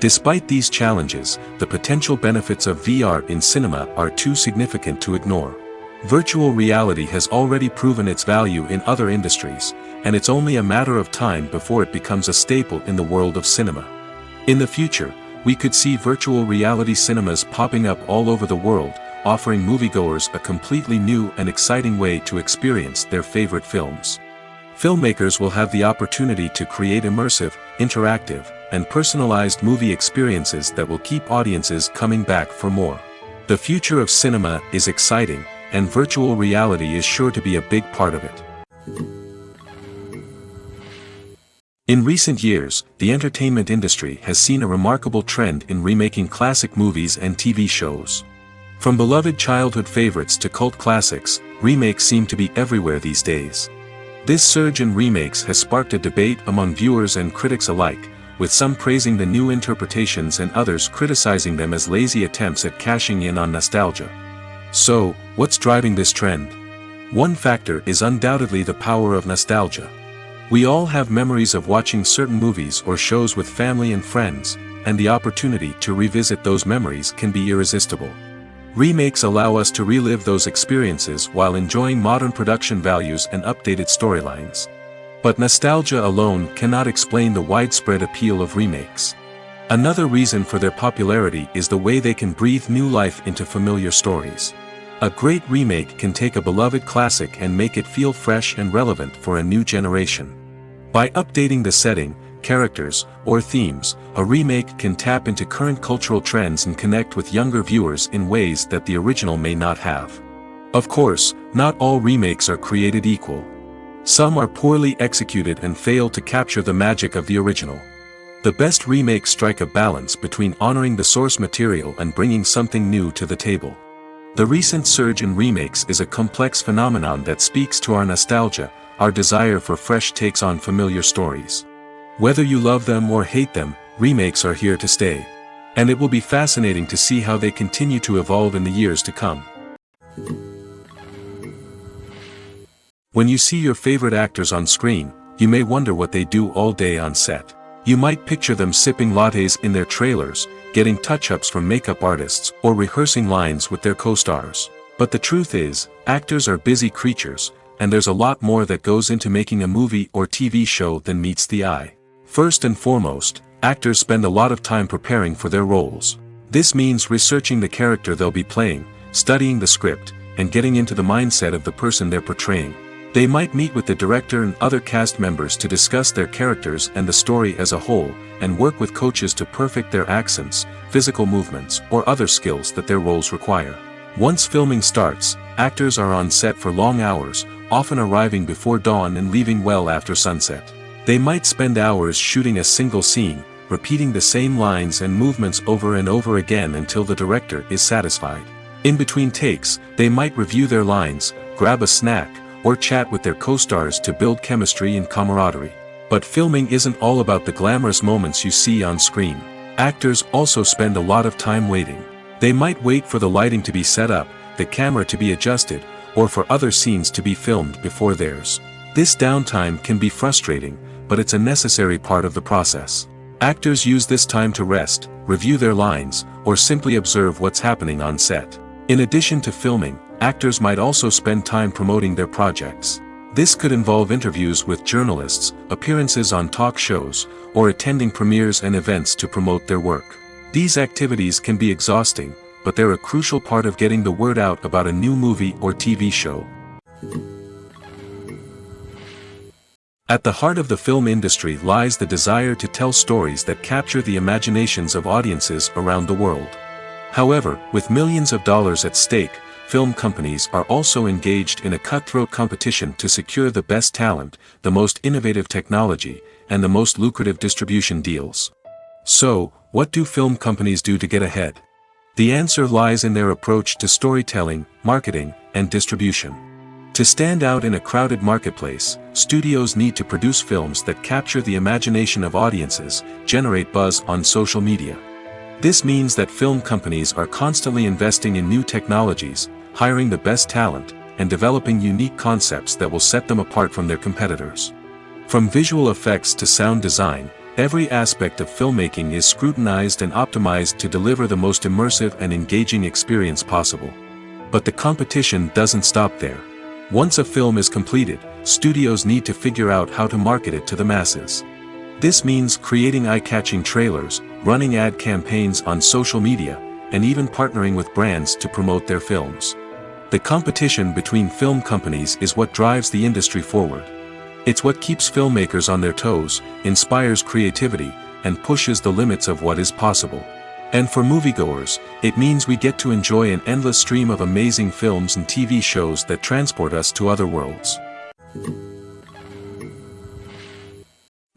Despite these challenges, the potential benefits of VR in cinema are too significant to ignore. Virtual reality has already proven its value in other industries, and it's only a matter of time before it becomes a staple in the world of cinema. In the future, we could see virtual reality cinemas popping up all over the world, offering moviegoers a completely new and exciting way to experience their favorite films. Filmmakers will have the opportunity to create immersive, interactive, and personalized movie experiences that will keep audiences coming back for more. The future of cinema is exciting, and virtual reality is sure to be a big part of it. In recent years, the entertainment industry has seen a remarkable trend in remaking classic movies and TV shows. From beloved childhood favorites to cult classics, remakes seem to be everywhere these days. This surge in remakes has sparked a debate among viewers and critics alike, with some praising the new interpretations and others criticizing them as lazy attempts at cashing in on nostalgia. So, what's driving this trend? One factor is undoubtedly the power of nostalgia. We all have memories of watching certain movies or shows with family and friends, and the opportunity to revisit those memories can be irresistible. Remakes allow us to relive those experiences while enjoying modern production values and updated storylines. But nostalgia alone cannot explain the widespread appeal of remakes. Another reason for their popularity is the way they can breathe new life into familiar stories. A great remake can take a beloved classic and make it feel fresh and relevant for a new generation. By updating the setting, characters, or themes, a remake can tap into current cultural trends and connect with younger viewers in ways that the original may not have. Of course, not all remakes are created equal. Some are poorly executed and fail to capture the magic of the original. The best remakes strike a balance between honoring the source material and bringing something new to the table. The recent surge in remakes is a complex phenomenon that speaks to our nostalgia, our desire for fresh takes on familiar stories. Whether you love them or hate them, remakes are here to stay. And it will be fascinating to see how they continue to evolve in the years to come. When you see your favorite actors on screen, you may wonder what they do all day on set. You might picture them sipping lattes in their trailers, getting touch-ups from makeup artists, or rehearsing lines with their co-stars. But the truth is, actors are busy creatures, and there's a lot more that goes into making a movie or TV show than meets the eye. First and foremost, actors spend a lot of time preparing for their roles. This means researching the character they'll be playing, studying the script, and getting into the mindset of the person they're portraying. They might meet with the director and other cast members to discuss their characters and the story as a whole, and work with coaches to perfect their accents, physical movements, or other skills that their roles require. Once filming starts, actors are on set for long hours, often arriving before dawn and leaving well after sunset. They might spend hours shooting a single scene, repeating the same lines and movements over and over again until the director is satisfied. In between takes, they might review their lines, grab a snack, or chat with their co-stars to build chemistry and camaraderie. But filming isn't all about the glamorous moments you see on screen. Actors also spend a lot of time waiting. They might wait for the lighting to be set up, the camera to be adjusted, or for other scenes to be filmed before theirs. This downtime can be frustrating, but it's a necessary part of the process. Actors use this time to rest, review their lines, or simply observe what's happening on set. In addition to filming, actors might also spend time promoting their projects. This could involve interviews with journalists, appearances on talk shows, or attending premieres and events to promote their work. These activities can be exhausting, but they're a crucial part of getting the word out about a new movie or TV show. At the heart of the film industry lies the desire to tell stories that capture the imaginations of audiences around the world. However, with millions of dollars at stake, film companies are also engaged in a cutthroat competition to secure the best talent, the most innovative technology, and the most lucrative distribution deals. So, what do film companies do to get ahead? The answer lies in their approach to storytelling, marketing, and distribution. To stand out in a crowded marketplace, studios need to produce films that capture the imagination of audiences, generate buzz on social media. This means that film companies are constantly investing in new technologies, hiring the best talent, and developing unique concepts that will set them apart from their competitors. From visual effects to sound design, every aspect of filmmaking is scrutinized and optimized to deliver the most immersive and engaging experience possible. But the competition doesn't stop there. Once a film is completed, studios need to figure out how to market it to the masses. This means creating eye-catching trailers, running ad campaigns on social media, and even partnering with brands to promote their films. The competition between film companies is what drives the industry forward. It's what keeps filmmakers on their toes, inspires creativity, and pushes the limits of what is possible. And for moviegoers, it means we get to enjoy an endless stream of amazing films and TV shows that transport us to other worlds.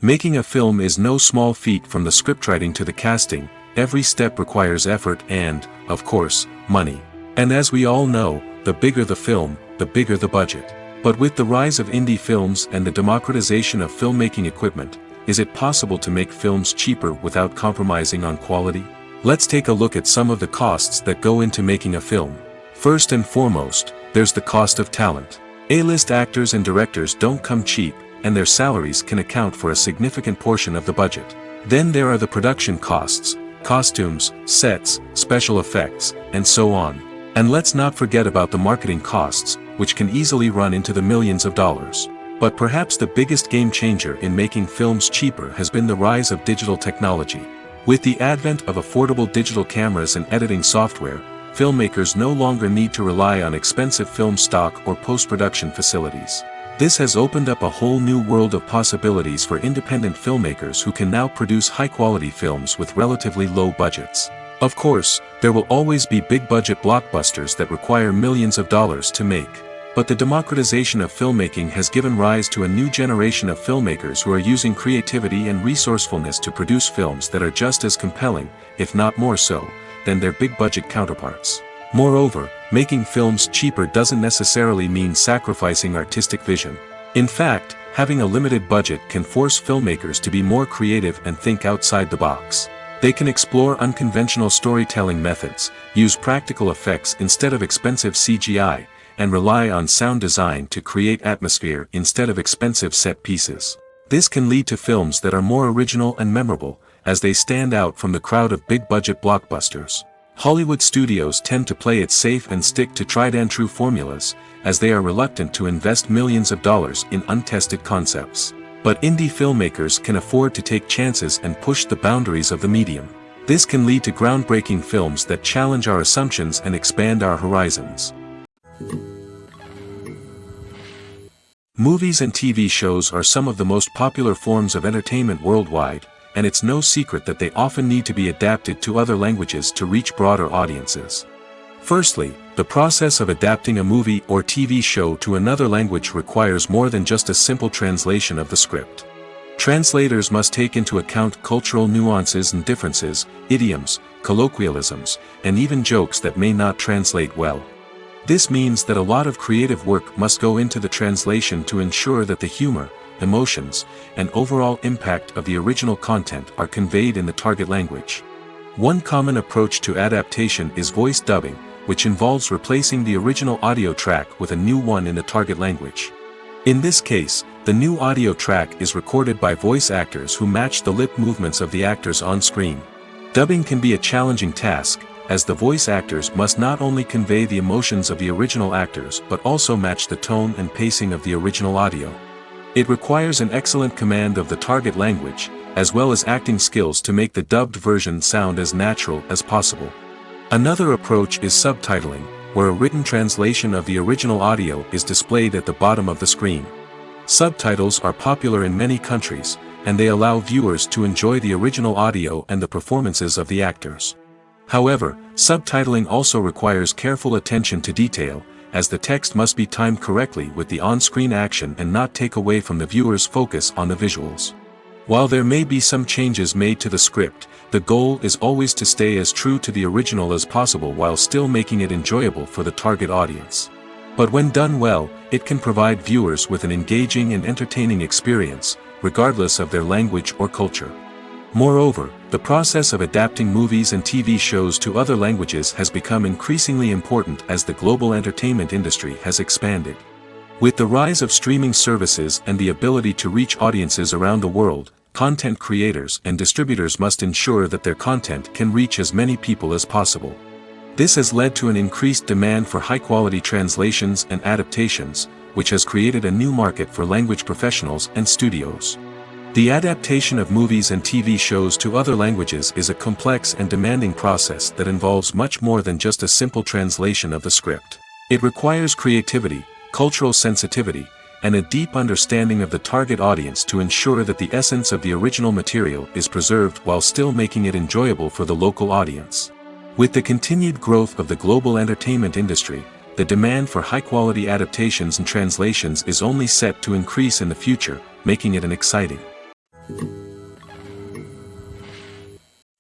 Making a film is no small feat. From the scriptwriting to the casting, every step requires effort and, of course, money. And as we all know, the bigger the film, the bigger the budget. But with the rise of indie films and the democratization of filmmaking equipment, is it possible to make films cheaper without compromising on quality? Let's take a look at some of the costs that go into making a film. First and foremost, there's the cost of talent. A-list actors and directors don't come cheap, and their salaries can account for a significant portion of the budget. Then there are the production costs, costumes, sets, special effects, and so on. And let's not forget about the marketing costs, which can easily run into the millions of dollars. But perhaps the biggest game changer in making films cheaper has been the rise of digital technology. With the advent of affordable digital cameras and editing software, filmmakers no longer need to rely on expensive film stock or post-production facilities. This has opened up a whole new world of possibilities for independent filmmakers who can now produce high-quality films with relatively low budgets. Of course, there will always be big-budget blockbusters that require millions of dollars to make. But the democratization of filmmaking has given rise to a new generation of filmmakers who are using creativity and resourcefulness to produce films that are just as compelling, if not more so, than their big-budget counterparts. Moreover, making films cheaper doesn't necessarily mean sacrificing artistic vision. In fact, having a limited budget can force filmmakers to be more creative and think outside the box. They can explore unconventional storytelling methods, use practical effects instead of expensive CGI, and rely on sound design to create atmosphere instead of expensive set pieces. This can lead to films that are more original and memorable, as they stand out from the crowd of big-budget blockbusters. Hollywood studios tend to play it safe and stick to tried-and-true formulas, as they are reluctant to invest millions of dollars in untested concepts. But indie filmmakers can afford to take chances and push the boundaries of the medium. This can lead to groundbreaking films that challenge our assumptions and expand our horizons. Movies and TV shows are some of the most popular forms of entertainment worldwide, and it's no secret that they often need to be adapted to other languages to reach broader audiences. Firstly, the process of adapting a movie or TV show to another language requires more than just a simple translation of the script. Translators must take into account cultural nuances and differences, idioms, colloquialisms, and even jokes that may not translate well. This means that a lot of creative work must go into the translation to ensure that the humor, emotions, and overall impact of the original content are conveyed in the target language. One common approach to adaptation is voice dubbing, which involves replacing the original audio track with a new one in the target language. In this case, the new audio track is recorded by voice actors who match the lip movements of the actors on screen. Dubbing can be a challenging task, as the voice actors must not only convey the emotions of the original actors but also match the tone and pacing of the original audio. It requires an excellent command of the target language, as well as acting skills to make the dubbed version sound as natural as possible. Another approach is subtitling, where a written translation of the original audio is displayed at the bottom of the screen. Subtitles are popular in many countries, and they allow viewers to enjoy the original audio and the performances of the actors. However, subtitling also requires careful attention to detail, as the text must be timed correctly with the on-screen action and not take away from the viewer's focus on the visuals. While there may be some changes made to the script, the goal is always to stay as true to the original as possible while still making it enjoyable for the target audience. But when done well, it can provide viewers with an engaging and entertaining experience, regardless of their language or culture. Moreover, the process of adapting movies and TV shows to other languages has become increasingly important as the global entertainment industry has expanded. With the rise of streaming services and the ability to reach audiences around the world, content creators and distributors must ensure that their content can reach as many people as possible. This has led to an increased demand for high-quality translations and adaptations, which has created a new market for language professionals and studios. The adaptation of movies and TV shows to other languages is a complex and demanding process that involves much more than just a simple translation of the script. It requires creativity, cultural sensitivity, and a deep understanding of the target audience to ensure that the essence of the original material is preserved while still making it enjoyable for the local audience. With the continued growth of the global entertainment industry, the demand for high-quality adaptations and translations is only set to increase in the future, making it an exciting.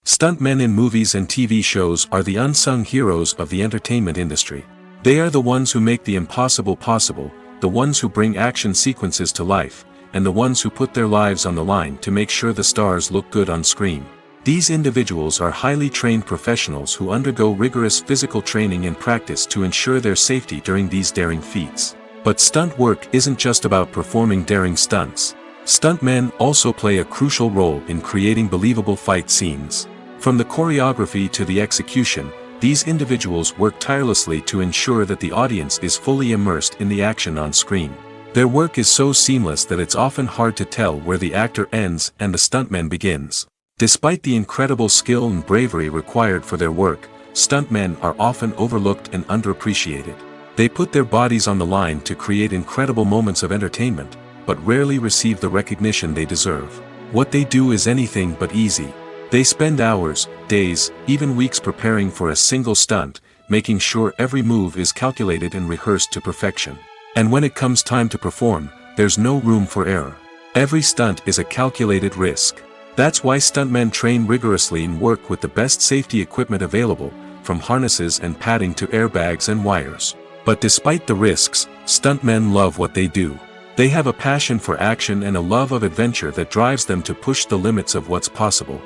Stuntmen in movies and TV shows are the unsung heroes of the entertainment industry. They are the ones who make the impossible possible, the ones who bring action sequences to life, and the ones who put their lives on the line to make sure the stars look good on screen. These individuals are highly trained professionals who undergo rigorous physical training and practice to ensure their safety during these daring feats. But stunt work isn't just about performing daring stunts. Stuntmen also play a crucial role in creating believable fight scenes. From the choreography to the execution, these individuals work tirelessly to ensure that the audience is fully immersed in the action on screen. Their work is so seamless that it's often hard to tell where the actor ends and the stuntman begins. Despite the incredible skill and bravery required for their work, stuntmen are often overlooked and underappreciated. They put their bodies on the line to create incredible moments of entertainment, but rarely receive the recognition they deserve. What they do is anything but easy. They spend hours, days, even weeks preparing for a single stunt, making sure every move is calculated and rehearsed to perfection. And when it comes time to perform, there's no room for error. Every stunt is a calculated risk. That's why stuntmen train rigorously and work with the best safety equipment available, from harnesses and padding to airbags and wires. But despite the risks, stuntmen love what they do. They have a passion for action and a love of adventure that drives them to push the limits of what's possible.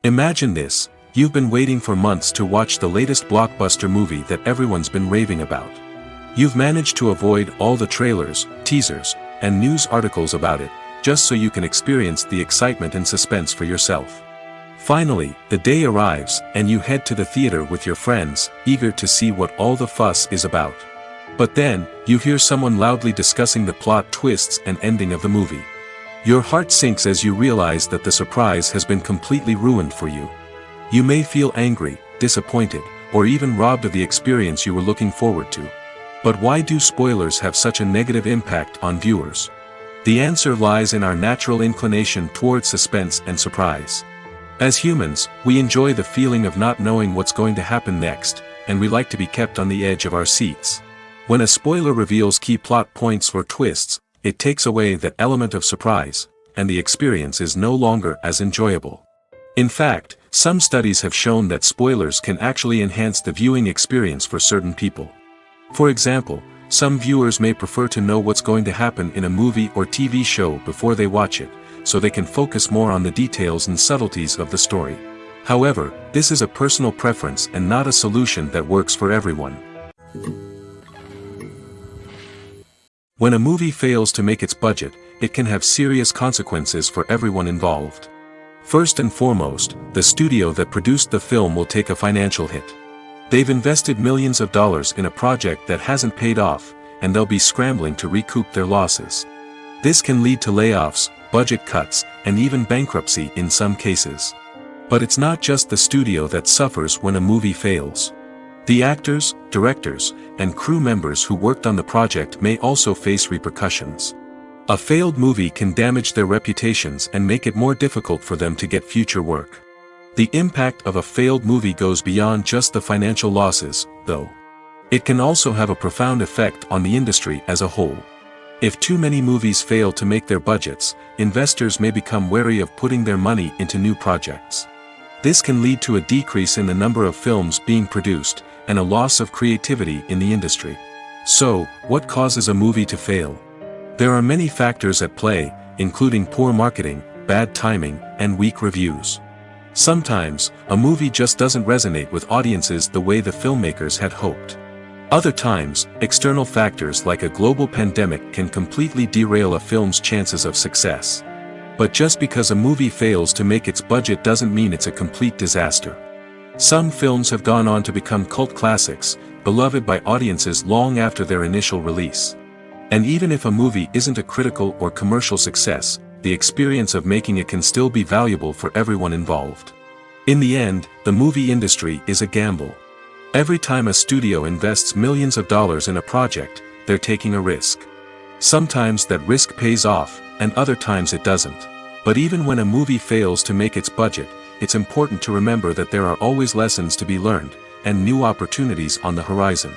Imagine this: you've been waiting for months to watch the latest blockbuster movie that everyone's been raving about. You've managed to avoid all the trailers, teasers, and news articles about it, just so you can experience the excitement and suspense for yourself. Finally, the day arrives, and you head to the theater with your friends, eager to see what all the fuss is about. But then, you hear someone loudly discussing the plot twists and ending of the movie. Your heart sinks as you realize that the surprise has been completely ruined for you. You may feel angry, disappointed, or even robbed of the experience you were looking forward to. But why do spoilers have such a negative impact on viewers? The answer lies in our natural inclination towards suspense and surprise. As humans, we enjoy the feeling of not knowing what's going to happen next, and we like to be kept on the edge of our seats. When a spoiler reveals key plot points or twists, it takes away that element of surprise, and the experience is no longer as enjoyable. In fact, some studies have shown that spoilers can actually enhance the viewing experience for certain people. For example, some viewers may prefer to know what's going to happen in a movie or TV show before they watch it, so they can focus more on the details and subtleties of the story. However, this is a personal preference and not a solution that works for everyone. When a movie fails to make its budget, it can have serious consequences for everyone involved. First and foremost, the studio that produced the film will take a financial hit. They've invested millions of dollars in a project that hasn't paid off, and they'll be scrambling to recoup their losses. This can lead to layoffs, budget cuts, and even bankruptcy in some cases. But it's not just the studio that suffers when a movie fails. The actors, directors, and crew members who worked on the project may also face repercussions. A failed movie can damage their reputations and make it more difficult for them to get future work. The impact of a failed movie goes beyond just the financial losses, though. It can also have a profound effect on the industry as a whole. If too many movies fail to make their budgets, investors may become wary of putting their money into new projects. This can lead to a decrease in the number of films being produced, and a loss of creativity in the industry. So, what causes a movie to fail? There are many factors at play, including poor marketing, bad timing, and weak reviews. Sometimes, a movie just doesn't resonate with audiences the way the filmmakers had hoped. Other times, external factors like a global pandemic can completely derail a film's chances of success. But just because a movie fails to make its budget doesn't mean it's a complete disaster. Some films have gone on to become cult classics, beloved by audiences long after their initial release. And even if a movie isn't a critical or commercial success, the experience of making it can still be valuable for everyone involved. In the end, the movie industry is a gamble. Every time a studio invests millions of dollars in a project, they're taking a risk. Sometimes that risk pays off, and other times it doesn't. But even when a movie fails to make its budget, it's important to remember that there are always lessons to be learned, and new opportunities on the horizon.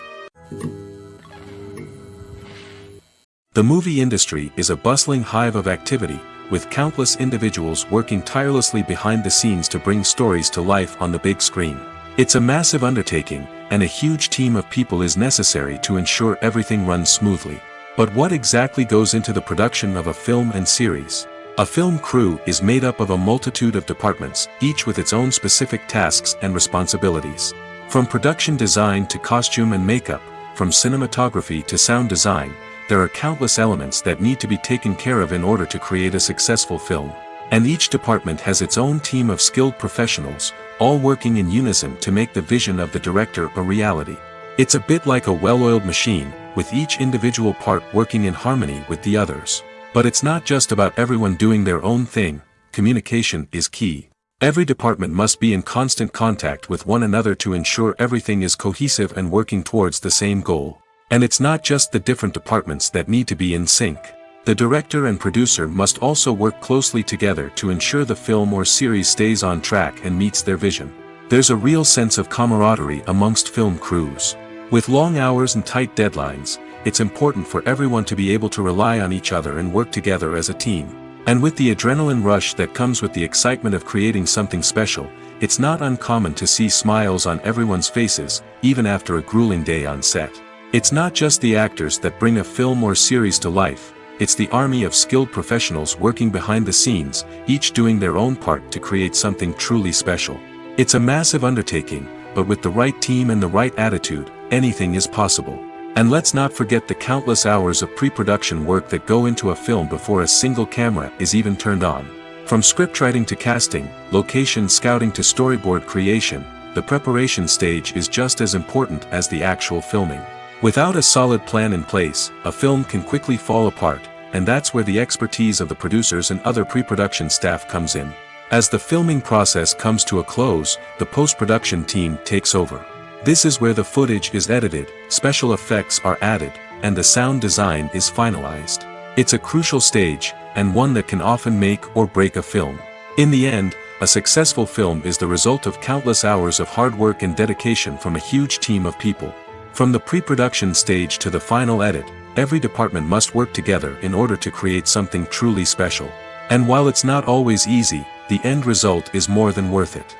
The movie industry is a bustling hive of activity, with countless individuals working tirelessly behind the scenes to bring stories to life on the big screen. It's a massive undertaking, and a huge team of people is necessary to ensure everything runs smoothly. But what exactly goes into the production of a film and series? A film crew is made up of a multitude of departments, each with its own specific tasks and responsibilities. From production design to costume and makeup, from cinematography to sound design, there are countless elements that need to be taken care of in order to create a successful film. And each department has its own team of skilled professionals, all working in unison to make the vision of the director a reality. It's a bit like a well-oiled machine, with each individual part working in harmony with the others. But it's not just about everyone doing their own thing. Communication is key. Every department must be in constant contact with one another to ensure everything is cohesive and working towards the same goal. And it's not just the different departments that need to be in sync. The director and producer must also work closely together to ensure the film or series stays on track and meets their vision. There's a real sense of camaraderie amongst film crews. With long hours and tight deadlines, it's important for everyone to be able to rely on each other and work together as a team. And with the adrenaline rush that comes with the excitement of creating something special, it's not uncommon to see smiles on everyone's faces, even after a grueling day on set. It's not just the actors that bring a film or series to life. It's the army of skilled professionals working behind the scenes, each doing their own part to create something truly special. It's a massive undertaking, but with the right team and the right attitude, anything is possible. And let's not forget the countless hours of pre-production work that go into a film before a single camera is even turned on. From scriptwriting to casting, location scouting to storyboard creation, the preparation stage is just as important as the actual filming. Without a solid plan in place, a film can quickly fall apart, and that's where the expertise of the producers and other pre-production staff comes in. As the filming process comes to a close, the post-production team takes over. This is where the footage is edited, special effects are added, and the sound design is finalized. It's a crucial stage, and one that can often make or break a film. In the end, a successful film is the result of countless hours of hard work and dedication from a huge team of people. From the pre-production stage to the final edit, every department must work together in order to create something truly special. And while it's not always easy, the end result is more than worth it.